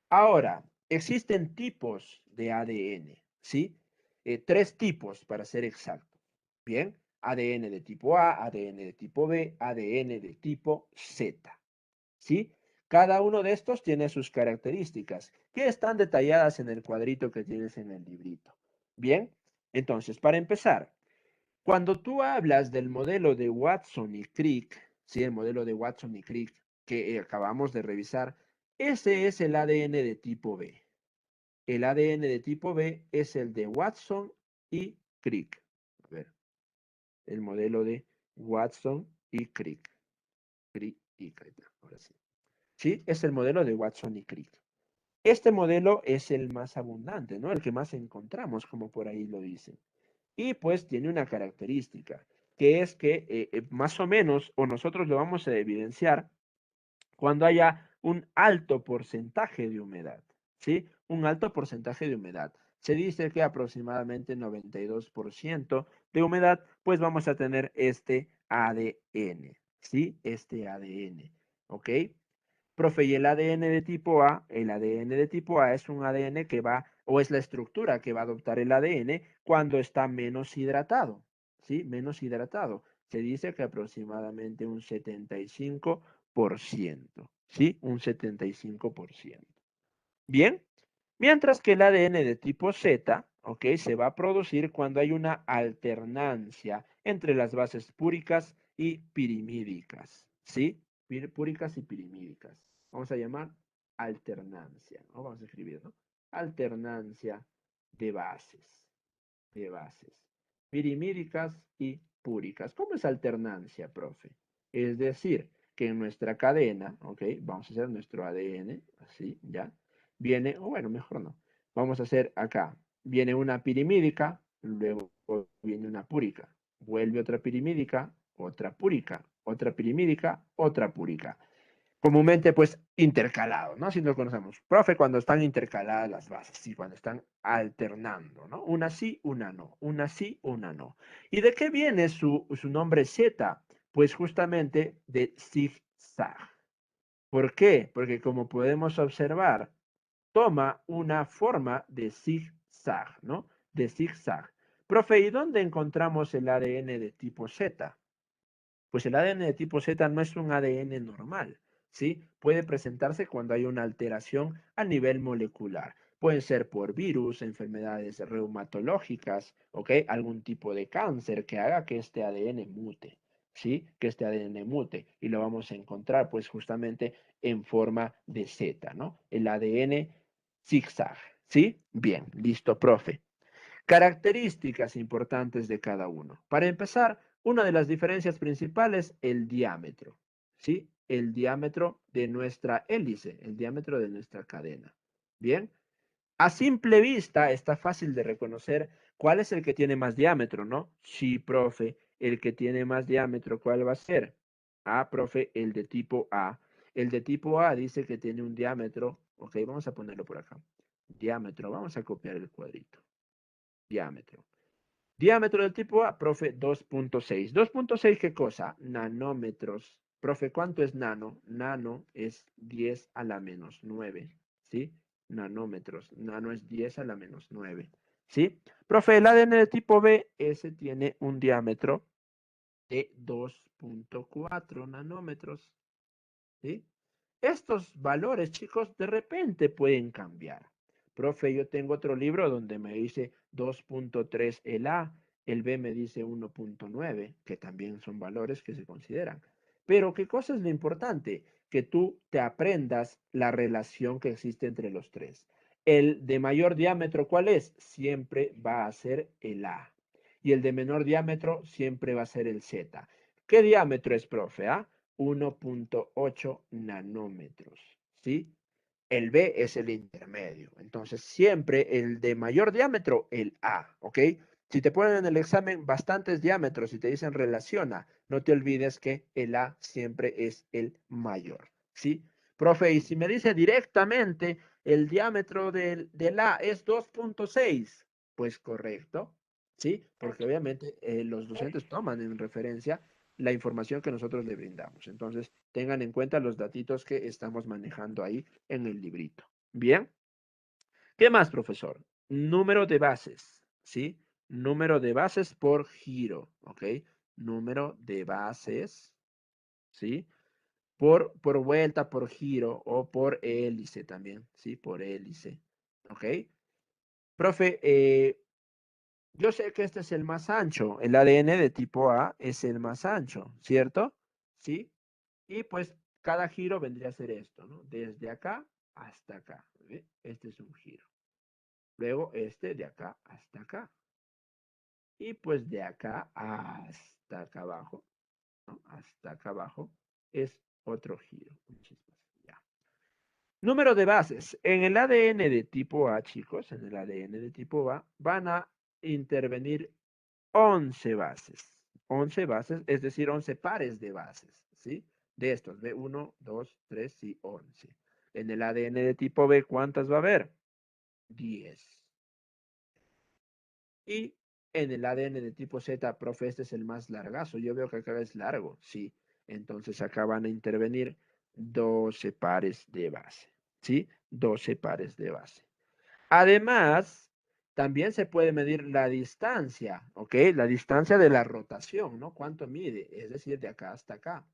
Ahora, existen tipos de ADN, ¿sí? Tres tipos para ser exacto. Bien, ADN de tipo A, ADN de tipo B, ADN de tipo Z, ¿sí? Cada uno de estos tiene sus características, que están detalladas en el cuadrito que tienes en el librito. Bien, entonces, para empezar, cuando tú hablas del modelo de Watson y Crick, ¿sí? El modelo de Watson y Crick que acabamos de revisar, ese es el ADN de tipo B. El ADN de tipo B es el de Watson y Crick. A ver, el modelo de Watson y Crick. Crick y Crick. Ahora sí. ¿Sí? Es el modelo de Watson y Crick. Este modelo es el más abundante, ¿no? El que más encontramos, como por ahí lo dicen. Y pues tiene una característica, que es que más o menos, o nosotros lo vamos a evidenciar cuando haya un alto porcentaje de humedad, ¿sí? Un alto porcentaje de humedad. Se dice que aproximadamente 92% de humedad, pues vamos a tener este ADN, ¿sí? Este ADN, ¿ok? Profe, y el ADN de tipo A, el ADN de tipo A es un ADN que va, o es la estructura que va a adoptar el ADN cuando está menos hidratado, ¿sí? Menos hidratado. Se dice que aproximadamente un 75%, ¿sí? Un 75%. Bien, mientras que el ADN de tipo Z, ¿ok? Se va a producir cuando hay una alternancia entre las bases púricas y pirimídicas, ¿sí? Púricas y pirimídicas. Vamos a llamar alternancia, ¿no? Vamos a escribir, ¿no? Alternancia de bases, de bases. Pirimídicas y púricas. ¿Cómo es alternancia, profe? Es decir, que en nuestra cadena, ¿ok? Vamos a hacer nuestro ADN, así, ¿ya? Viene, o bueno, mejor no. Vamos a hacer acá. Viene una pirimídica, luego viene una púrica. Vuelve otra pirimídica, otra púrica, otra pirimídica, otra púrica. Comúnmente, pues, intercalado, ¿no? Si lo conocemos. Profe, cuando están intercaladas las bases, sí, cuando están alternando, ¿no? Una sí, una no. Una sí, una no. ¿Y de qué viene su nombre Z? Pues justamente de zigzag. ¿Por qué? Porque como podemos observar, toma una forma de zigzag, ¿no? De zigzag. Profe, ¿y dónde encontramos el ADN de tipo Z? Pues el ADN de tipo Z no es un ADN normal, ¿sí? Puede presentarse cuando hay una alteración a nivel molecular. Pueden ser por virus, enfermedades reumatológicas, ¿ok? Algún tipo de cáncer que haga que este ADN mute, ¿sí? Que este ADN mute. Y lo vamos a encontrar, pues, justamente en forma de Z, ¿no? El ADN zigzag, ¿sí? Bien, listo, profe. Características importantes de cada uno. Para empezar, una de las diferencias principales, el diámetro, ¿sí? El diámetro de nuestra hélice, el diámetro de nuestra cadena. Bien, a simple vista está fácil de reconocer cuál es el que tiene más diámetro, ¿no? Sí, profe, el que tiene más diámetro, ¿cuál va a ser? Ah, profe, el de tipo A. El de tipo A dice que tiene un diámetro, ok, vamos a ponerlo por acá. Diámetro, vamos a copiar el cuadrito. Diámetro. Diámetro del tipo A, profe, 2.6. 2.6, ¿qué cosa? Nanómetros. Profe, ¿cuánto es nano? Nano es 10 a la menos 9, ¿sí? Nanómetros. Nano es 10 a la menos 9, ¿sí? Profe, el ADN de tipo B, ese tiene un diámetro de 2.4 nanómetros, ¿sí? Estos valores, chicos, de repente pueden cambiar. Profe, yo tengo otro libro donde me dice 2.3 el A, el B me dice 1.9, que también son valores que se consideran. Pero ¿qué cosa es lo importante? Que tú te aprendas la relación que existe entre los tres. El de mayor diámetro, ¿cuál es? Siempre va a ser el A. Y el de menor diámetro siempre va a ser el Z. ¿Qué diámetro es, profe? 1.8 nanómetros. ¿Sí? El B es el intermedio. Entonces, siempre el de mayor diámetro, el A, ¿ok? Si te ponen en el examen bastantes diámetros y te dicen relaciona, no te olvides que el A siempre es el mayor, ¿sí? Profe, y si me dice directamente el diámetro del A es 2.6, pues correcto, ¿sí? Porque obviamente los docentes toman en referencia la información que nosotros le brindamos. Entonces, tengan en cuenta los datitos que estamos manejando ahí en el librito. Bien. ¿Qué más, profesor? Número de bases, ¿sí? Número de bases por giro, ¿ok? Número de bases, ¿sí? Por vuelta, por giro o por hélice también, ¿sí? Por hélice, ¿ok? Profe, yo sé que este es el más ancho. El ADN de tipo A es el más ancho, ¿cierto? ¿Sí? Y pues cada giro vendría a ser esto, ¿no? Desde acá hasta acá. ¿Ve? Este es un giro. Luego este de acá hasta acá. Y pues de acá hasta acá abajo, ¿no? Hasta acá abajo es otro giro. Ya. Número de bases. En el ADN de tipo A, chicos, en el ADN de tipo A, van a intervenir 11 bases. 11 bases, es decir, 11 pares de bases, ¿sí? De estos, de 1, 2, 3 y 11. En el ADN de tipo B, ¿cuántas va a haber? 10. Y en el ADN de tipo Z, profe, este es el más largazo. Yo veo que acá es largo, sí. Entonces acá van a intervenir 12 pares de base, ¿sí? 12 pares de base. Además, también se puede medir la distancia, ¿ok? La distancia de la rotación, ¿no? ¿Cuánto mide? Es decir, de acá hasta acá.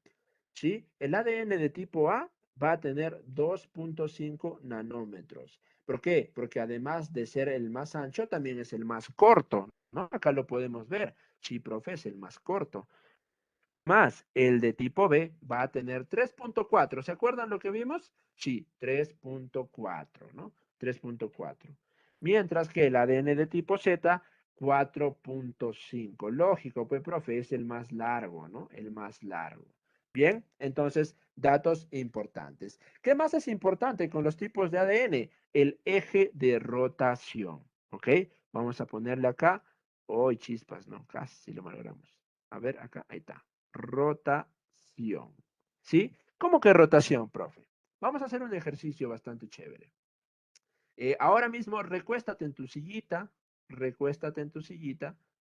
¿Sí? El ADN de tipo A va a tener 2.5 nanómetros. ¿Por qué? Porque además de ser el más ancho, también es el más corto, ¿no? Acá lo podemos ver. Sí, profe, es el más corto. Más el de tipo B va a tener 3.4. ¿Se acuerdan lo que vimos? Sí, 3.4, ¿no? 3.4. Mientras que el ADN de tipo Z, 4.5. Lógico, pues, profe, es el más largo, ¿no? El más largo. Bien, entonces, datos importantes. ¿Qué más es importante con los tipos de ADN? El eje de rotación, ¿ok? Vamos a ponerle acá. ¡Uy, chispas! No, casi lo malogramos. A ver, acá, ahí está. Rotación. ¿Sí? ¿Cómo que rotación, profe? Vamos a hacer un ejercicio bastante chévere. Ahora mismo recuéstate en tu sillita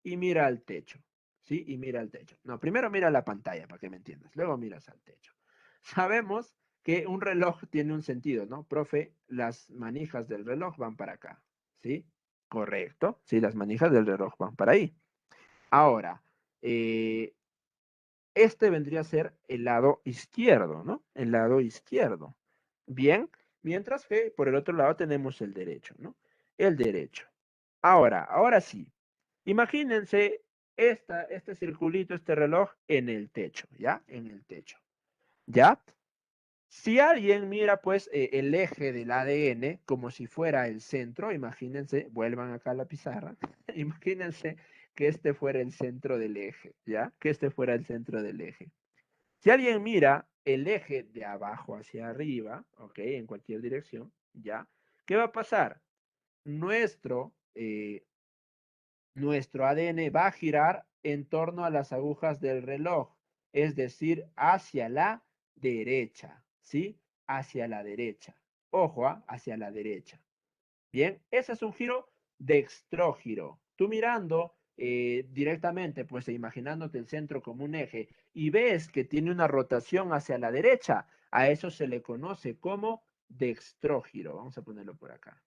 y mira al techo. ¿Sí? Y mira al techo. No, primero mira la pantalla para que me entiendas. Luego miras al techo. Sabemos que un reloj tiene un sentido, ¿no? Profe, las manijas del reloj van para acá. ¿Sí? Correcto. Sí, las manijas del reloj van para ahí. Ahora, este vendría a ser el lado izquierdo, ¿no? El lado izquierdo. Bien, mientras que por el otro lado tenemos el derecho, ¿no? El derecho. Ahora sí. Imagínense este circulito, este reloj en el techo, ¿ya? En el techo. ¿Ya? Si alguien mira pues el eje del ADN como si fuera el centro, imagínense, vuelvan acá a la pizarra, imagínense que este fuera el centro del eje, ¿ya? Que este fuera el centro del eje. Si alguien mira el eje de abajo hacia arriba, ¿ok? En cualquier dirección, ¿ya? ¿Qué va a pasar? Nuestro ADN va a girar en torno a las agujas del reloj, es decir, hacia la derecha, ¿sí? Hacia la derecha. Ojo, hacia la derecha. Bien, ese es un giro dextrógiro. Tú mirando directamente, pues imaginándote el centro como un eje y ves que tiene una rotación hacia la derecha, a eso se le conoce como dextrógiro. Vamos a ponerlo por acá.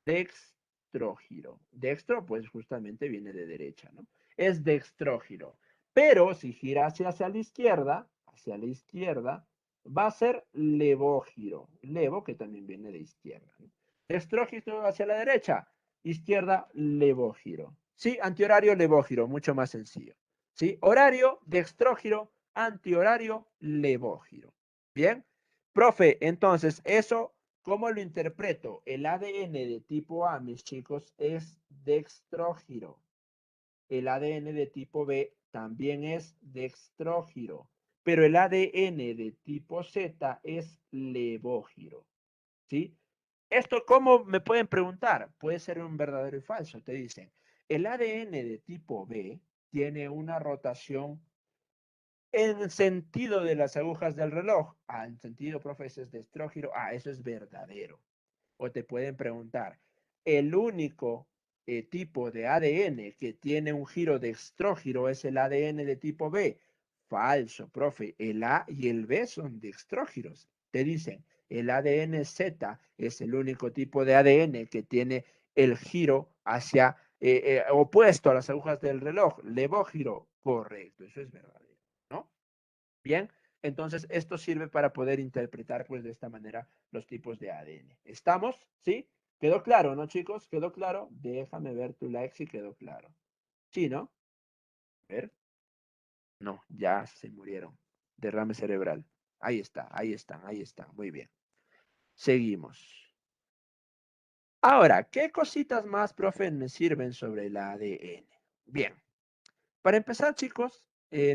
Dextrógiro. Dextro, pues justamente viene de derecha, ¿no? Es dextrógiro. Pero si gira hacia la izquierda, va a ser levógiro. Levo, que también viene de izquierda, ¿no? Dextrógiro hacia la derecha, izquierda, levógiro. ¿Sí? Antihorario, levógiro, mucho más sencillo. ¿Sí? Horario, dextrógiro, antihorario, levógiro. ¿Bien? Profe, entonces, eso, ¿cómo lo interpreto? El ADN de tipo A, mis chicos, es dextrógiro. El ADN de tipo B también es dextrógiro. Pero el ADN de tipo Z es levógiro. ¿Sí? Esto, ¿cómo me pueden preguntar? Puede ser un verdadero y falso. Te dicen, el ADN de tipo B tiene una rotación en sentido de las agujas del reloj. Ah, en sentido, profe, eso es de estrógiro. Ah, eso es verdadero. O te pueden preguntar, el único tipo de ADN que tiene un giro de estrógiro es el ADN de tipo B. Falso, profe. El A y el B son dextrógiros. Te dicen, el ADN Z es el único tipo de ADN que tiene el giro hacia opuesto a las agujas del reloj. Levógiro, correcto. Eso es verdadero, ¿no? Bien, entonces esto sirve para poder interpretar pues de esta manera los tipos de ADN. ¿Estamos? ¿Sí? ¿Quedó claro, no, chicos? ¿Quedó claro? Déjame ver tu like si quedó claro. ¿Sí, no? A ver. No, ya se murieron. Derrame cerebral. Ahí está, ahí están, ahí están. Muy bien. Seguimos. Ahora, ¿qué cositas más, profe, me sirven sobre el ADN? Bien. Para empezar, chicos,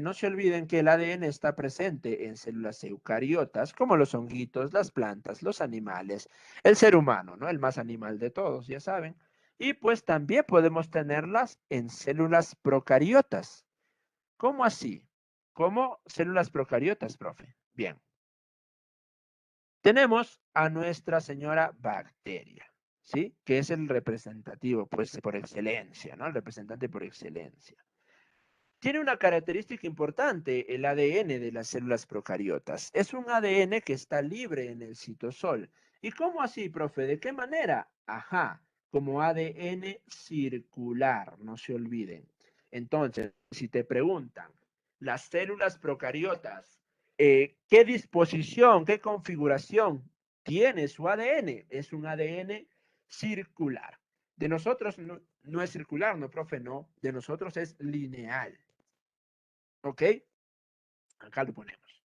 no se olviden que el ADN está presente en células eucariotas, como los honguitos, las plantas, los animales, el ser humano, ¿no? El más animal de todos, ya saben. Y pues también podemos tenerlas en células procariotas. ¿Cómo así? ¿Cómo células procariotas, profe? Bien. Tenemos a nuestra señora bacteria, ¿sí? Que es el representativo, pues, por excelencia, ¿no? El representante por excelencia. Tiene una característica importante el ADN de las células procariotas. Es un ADN que está libre en el citosol. ¿Y cómo así, profe? ¿De qué manera? Ajá, como ADN circular, no se olviden. Entonces, si te preguntan, las células procariotas, ¿qué disposición, qué configuración tiene su ADN? Es un ADN circular. De nosotros no es circular, no, profe, no. De nosotros es lineal. ¿Ok? Acá lo ponemos.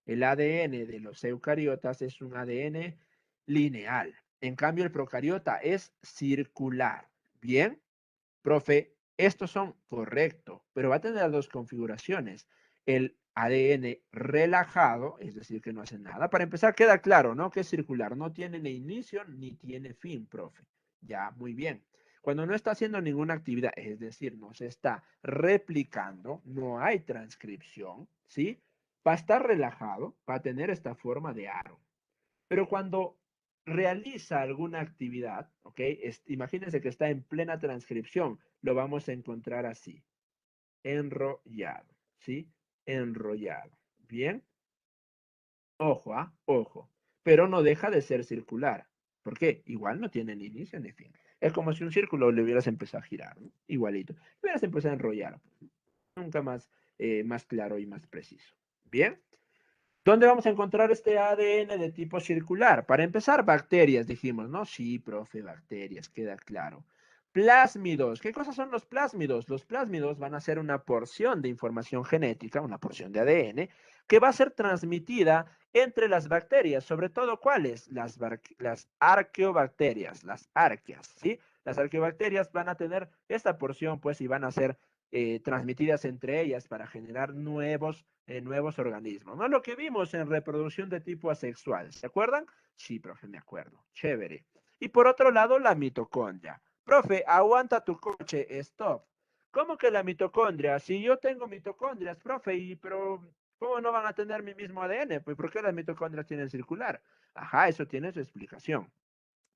El ADN de los eucariotas es un ADN lineal. En cambio, el procariota es circular. ¿Bien? Profe, estos son correctos, pero va a tener dos configuraciones. El ADN relajado, es decir, que no hace nada. Para empezar, queda claro, ¿no? Que es circular. No tiene ni inicio ni tiene fin, profe. Ya, muy bien. Cuando no está haciendo ninguna actividad, es decir, no se está replicando, no hay transcripción, ¿sí? Va a estar relajado, va a tener esta forma de aro. Pero cuando realiza alguna actividad, ¿ok? Imagínense que está en plena transcripción, lo vamos a encontrar así, enrollado, ¿sí? Enrollado. ¿Bien? Ojo, ¿ah? Ojo. Pero no deja de ser circular. ¿Por qué? Igual no tiene ni inicio ni fin. Es como si un círculo le hubieras empezado a girar, ¿no? Igualito. Le hubieras empezado a enrollar. Nunca más, más claro y más preciso. ¿Bien? ¿Dónde vamos a encontrar este ADN de tipo circular? Para empezar, bacterias, dijimos, ¿no? Sí, profe, bacterias, queda claro. Plásmidos, ¿qué cosas son los plásmidos? Los plásmidos van a ser una porción de información genética, una porción de ADN, que va a ser transmitida entre las bacterias, sobre todo ¿cuáles? Las arqueobacterias, las arqueas, ¿sí? Las arqueobacterias van a tener esta porción, pues, y van a ser transmitidas entre ellas para generar nuevos organismos, ¿no? Lo que vimos en reproducción de tipo asexual, ¿se acuerdan? Sí, profe, me acuerdo. Chévere. Y por otro lado, la mitocondria. Profe, aguanta tu coche, stop. ¿Cómo que la mitocondria? Si yo tengo mitocondrias, profe, pero ¿cómo no van a tener mi mismo ADN? Pues ¿por qué las mitocondrias tienen circular? Ajá, eso tiene su explicación.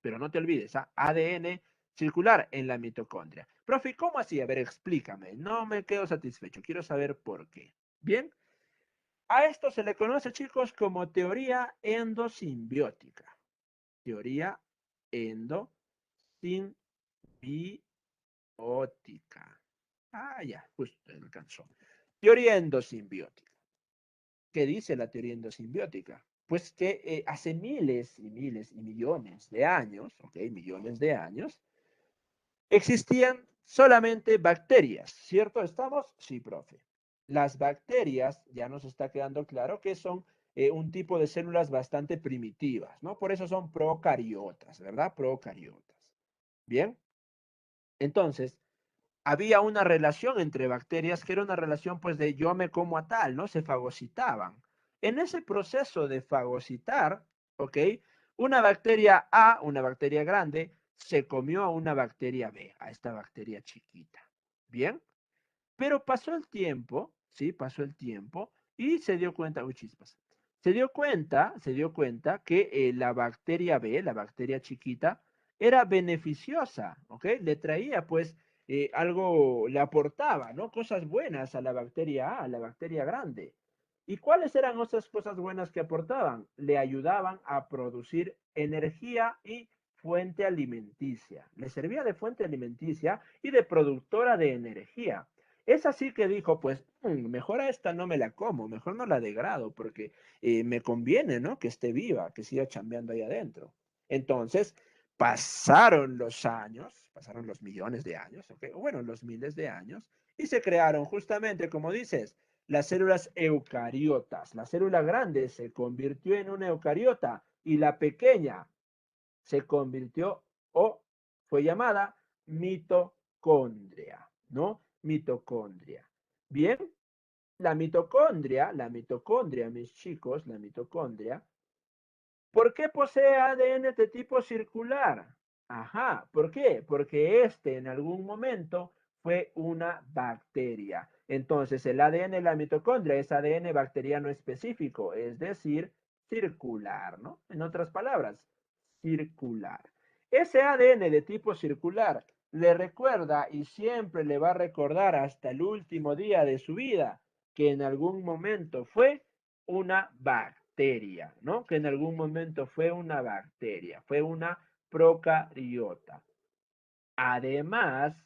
Pero no te olvides, ¿ah? ADN circular en la mitocondria. Profe, ¿cómo así? A ver, explícame. No me quedo satisfecho. Quiero saber por qué. Bien. A esto se le conoce, chicos, como teoría endosimbiótica. Teoría endosimbiótica. Ah, ya, justo alcanzó. Teoría endosimbiótica. ¿Qué dice la teoría endosimbiótica? Pues que hace miles y miles y millones de años, ok, millones de años, existían solamente bacterias, ¿cierto? ¿Estamos? Sí, profe. Las bacterias, ya nos está quedando claro que son un tipo de células bastante primitivas, ¿no? Por eso son procariotas, ¿verdad? Procariotas. Bien. Entonces, había una relación entre bacterias que era una relación pues de yo me como a tal, ¿no? Se fagocitaban. En ese proceso de fagocitar, ¿ok? Una bacteria A, una bacteria grande, se comió a una bacteria B, a esta bacteria chiquita. ¿Bien? Pero pasó el tiempo, ¿sí? Pasó el tiempo y se dio cuenta, uy, chispas. Se dio cuenta que la bacteria B, la bacteria chiquita, era beneficiosa, ¿ok? Le traía, pues, algo, le aportaba, ¿no? Cosas buenas a la bacteria A, a la bacteria grande. ¿Y cuáles eran esas cosas buenas que aportaban? Le ayudaban a producir energía y fuente alimenticia. Le servía de fuente alimenticia y de productora de energía. Es así que dijo, pues, mejor a esta no me la como, mejor no la degrado, porque me conviene, ¿no? Que esté viva, que siga chambeando ahí adentro. Entonces, pasaron los años, pasaron los millones de años, ¿ok? Bueno, los miles de años, y se crearon justamente, como dices, las células eucariotas. La célula grande se convirtió en una eucariota y la pequeña se convirtió o fue llamada mitocondria, ¿no? Mitocondria. Bien, la mitocondria, mis chicos, la mitocondria, ¿por qué posee ADN de tipo circular? Ajá, ¿por qué? Porque este en algún momento fue una bacteria. Entonces, el ADN de la mitocondria es ADN bacteriano específico, es decir, circular, ¿no? En otras palabras, circular. Ese ADN de tipo circular le recuerda y siempre le va a recordar hasta el último día de su vida que en algún momento fue una bacteria, ¿no? Que en algún momento fue una bacteria, fue una procariota. Además,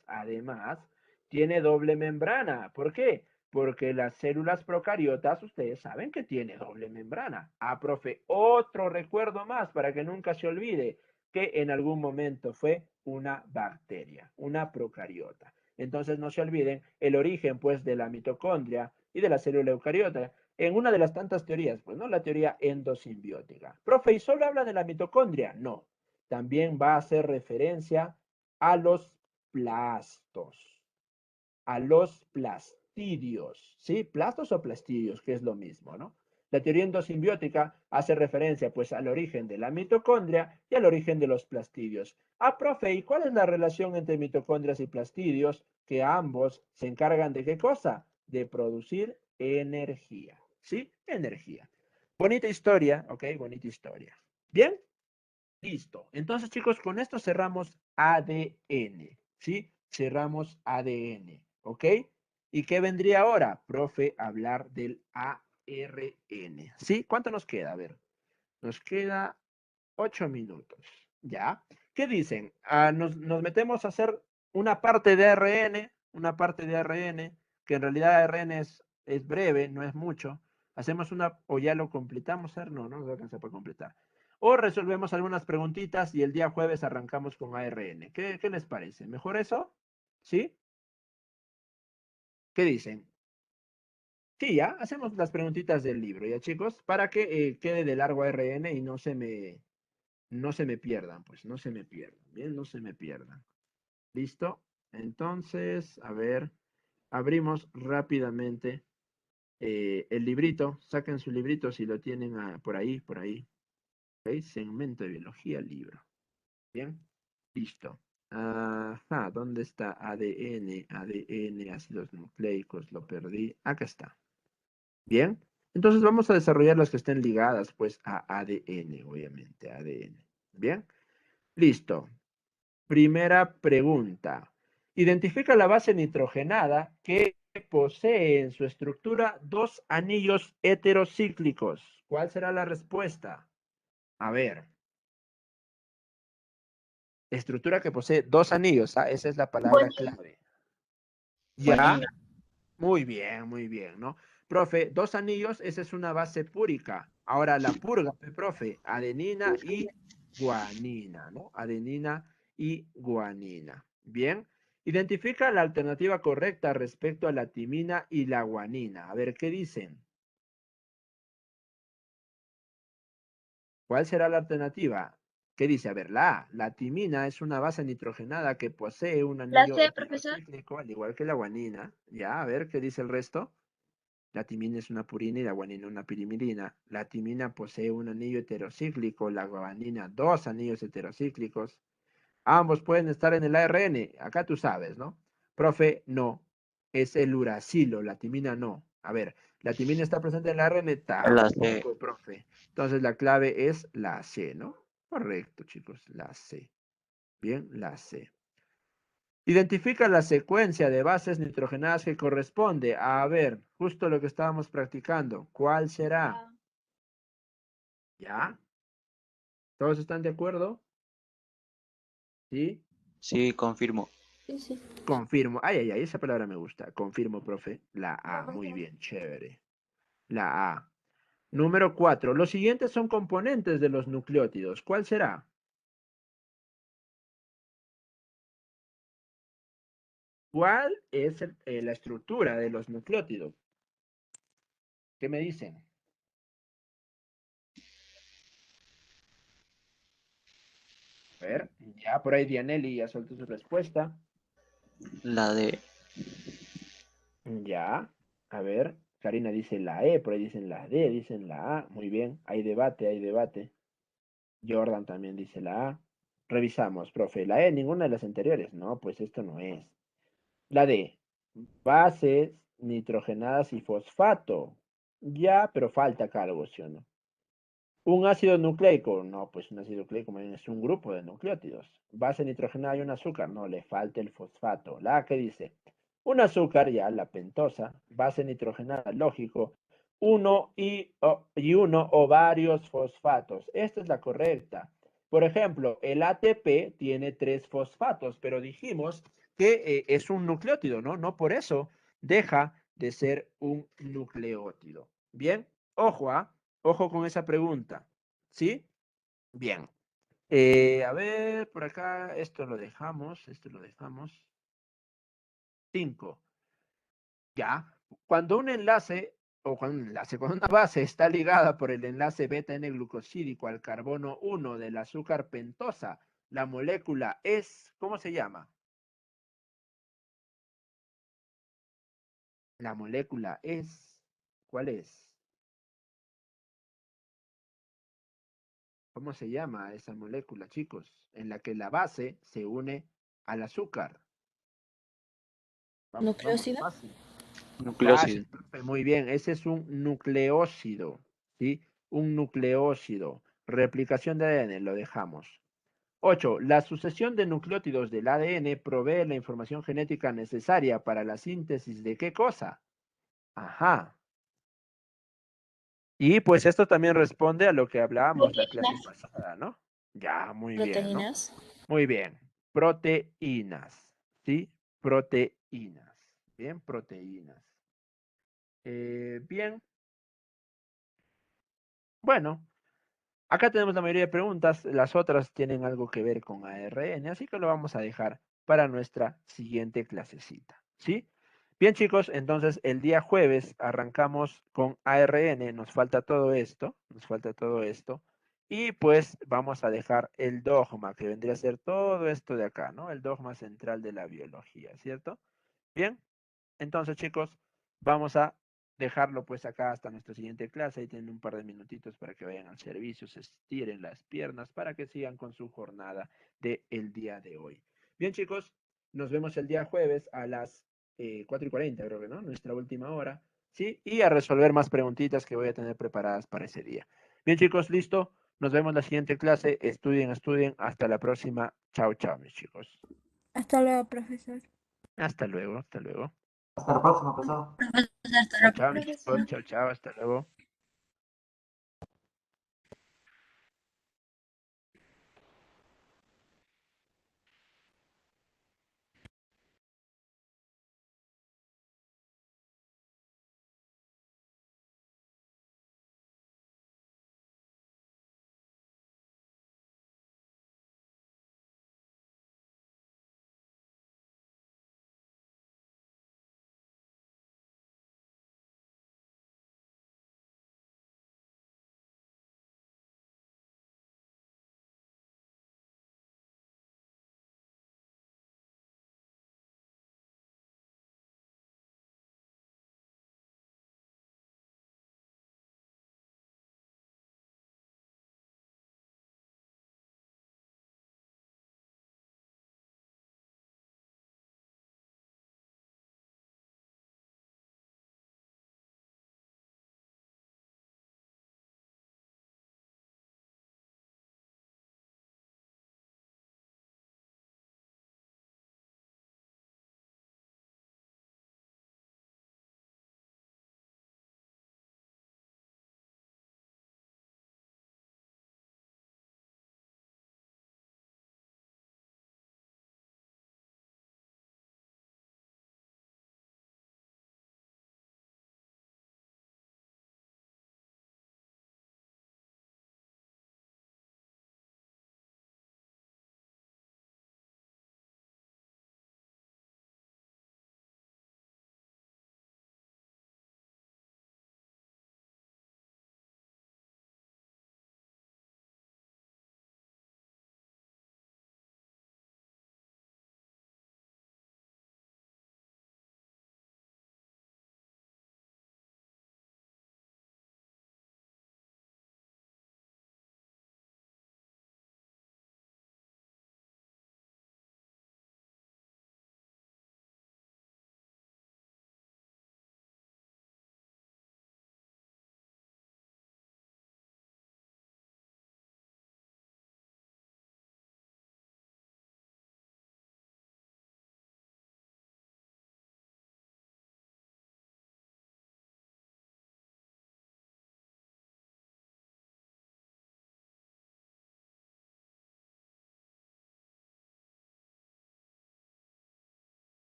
tiene doble membrana. ¿Por qué? Porque las células procariotas, ustedes saben que tiene doble membrana. Ah, profe, otro recuerdo más para que nunca se olvide que en algún momento fue una bacteria, una procariota. Entonces no se olviden el origen pues de la mitocondria y de la célula eucariota en una de las tantas teorías, pues no la teoría endosimbiótica. Profe, ¿y solo habla de la mitocondria? No, también va a hacer referencia a los plastos, a los plastidios, ¿sí? Plastos o plastidios, que es lo mismo, ¿no? La teoría endosimbiótica hace referencia pues al origen de la mitocondria y al origen de los plastidios. Ah, profe, ¿y cuál es la relación entre mitocondrias y plastidios? Que ambos se encargan de ¿qué cosa? De producir energía, ¿sí? Energía. Bonita historia, ¿ok? Bonita historia. ¿Bien? Listo. Entonces, chicos, con esto cerramos ADN, ¿sí? Cerramos ADN, ¿ok? ¿Y qué vendría ahora? Profe, hablar del ARN, ¿sí? ¿Cuánto nos queda? A ver, nos queda 8 minutos, ¿ya? ¿Qué dicen? Nos metemos a hacer una parte de ARN, que en realidad ARN es breve, no es mucho. Hacemos una, o ya lo completamos, no nos alcanza para completar. O resolvemos algunas preguntitas y el día jueves arrancamos con ARN. ¿Qué les parece? ¿Mejor eso? ¿Sí? ¿Qué dicen? Sí, ya, hacemos las preguntitas del libro, ¿ya chicos? Para que quede de largo ARN y no se me pierdan, pues, no se me pierdan, bien, no se me pierdan. ¿Listo? Entonces, a ver, abrimos rápidamente el librito, saquen su librito si lo tienen por ahí, ¿ok? Segmento de biología, libro. Bien, listo. Ajá, ¿dónde está ADN, ácidos nucleicos? Lo perdí. Acá está. Bien, entonces vamos a desarrollar las que estén ligadas, pues, a ADN, obviamente, ADN. Bien, listo. Primera pregunta. Identifica la base nitrogenada que posee en su estructura dos anillos heterocíclicos. ¿Cuál será la respuesta? A ver. Estructura que posee dos anillos. Esa es la palabra clave. Ya. Guanina. Muy bien, ¿no? Profe, dos anillos, esa es una base púrica. Ahora la purga, profe, adenina y guanina, ¿no? Adenina y guanina. Bien. Identifica la alternativa correcta respecto a la timina y la guanina. A ver, ¿qué dicen? ¿Cuál será la alternativa? ¿Qué dice? A ver, la timina es una base nitrogenada que posee un La anillo C, profesor. heterocíclico, al igual que la guanina. Ya, a ver, ¿qué dice el resto? La timina es una purina y la guanina una pirimidina. La timina posee un anillo heterocíclico, la guanina dos anillos heterocíclicos. Ambos pueden estar en el ARN. Acá tú sabes, ¿no? Profe, no. Es el uracilo, la timina no. A ver, ¿la timina está presente en el ARN? La C. Tampoco, profe. Entonces la clave es la C, ¿no? Correcto, chicos, la C. Bien, la C. Identifica la secuencia de bases nitrogenadas que corresponde a ver, justo lo que estábamos practicando. ¿Cuál será? ¿Ya? ¿Todos están de acuerdo? ¿Sí? Sí, confirmo. Sí, sí. Confirmo. Ay, ay, ay, esa palabra me gusta. Confirmo, profe. La A. Muy Profesor. bien, chévere. La A. Número 4. Los siguientes son componentes de los nucleótidos. ¿Cuál será? ¿Cuál es la estructura de los nucleótidos? ¿Qué me dicen? A ver, ya por ahí Dianelli ya soltó su respuesta. La D. Ya, a ver, Karina dice la E, por ahí dicen la D, dicen la A. Muy bien, hay debate, hay debate. Jordan también dice la A. Revisamos, profe. La E, ninguna de las anteriores. No, pues esto no es. La D, bases nitrogenadas y fosfato. Ya, pero falta acá algo, ¿sí o no? Un ácido nucleico. No, pues un ácido nucleico más bien es un grupo de nucleótidos. Base nitrogenada y un azúcar. No, le falta el fosfato. La A, ¿qué dice? Un azúcar, ya, la pentosa. Base nitrogenada, lógico. Uno o varios fosfatos. Esta es la correcta. Por ejemplo, el ATP tiene 3 fosfatos, pero dijimos que es un nucleótido, ¿no? No por eso deja de ser un nucleótido. Bien, ojo, ojo con esa pregunta. ¿Sí? Bien. A ver, por acá, esto lo dejamos, 5. Ya. Cuando un enlace, cuando una base está ligada por el enlace beta N-glucosídico al carbono 1 del azúcar pentosa, la molécula es, ¿cómo se llama? La molécula es, ¿cuál es? ¿Cómo se llama esa molécula, chicos? En la que la base se une al azúcar. Vamos, vamos, Nucleócido. fácil. Nucleócido. Fácil, profe, muy bien. Ese es un nucleócido, ¿sí? Un nucleócido. Replicación de ADN, lo dejamos. 8. La sucesión de nucleótidos del ADN provee la información genética necesaria para la síntesis de ¿qué cosa? Ajá. Y pues esto también responde a lo que hablábamos la clase Proteínas. pasada, ¿no? Ya, muy bien, ¿no? Proteínas. Muy bien. Proteínas, ¿sí? Proteínas. Bien, proteínas. Bien, bueno, acá tenemos la mayoría de preguntas. Las otras tienen algo que ver con ARN, así que lo vamos a dejar para nuestra siguiente clasecita, ¿sí? Bien, chicos, entonces el día jueves arrancamos con ARN. Nos falta todo esto. Y pues vamos a dejar el dogma, que vendría a ser todo esto de acá, ¿no? El dogma central de la biología, ¿cierto? Bien, entonces, chicos, vamos a dejarlo pues acá hasta nuestra siguiente clase. Ahí tienen un par de minutitos para que vayan al servicio, se estiren las piernas para que sigan con su jornada del día de hoy. Bien, chicos, nos vemos el día jueves a las 4:40, creo que, ¿no? Nuestra última hora, ¿sí? Y a resolver más preguntitas que voy a tener preparadas para ese día. Bien, chicos, listo. Nos vemos en la siguiente clase. Estudien, estudien. Hasta la próxima. Chao, chao, mis chicos. Hasta luego, profesor. Hasta luego, hasta luego. Hasta la próxima, profesor. Profesor, hasta Chao, la chao, mis chicos. próxima. Chao, chao. Hasta luego.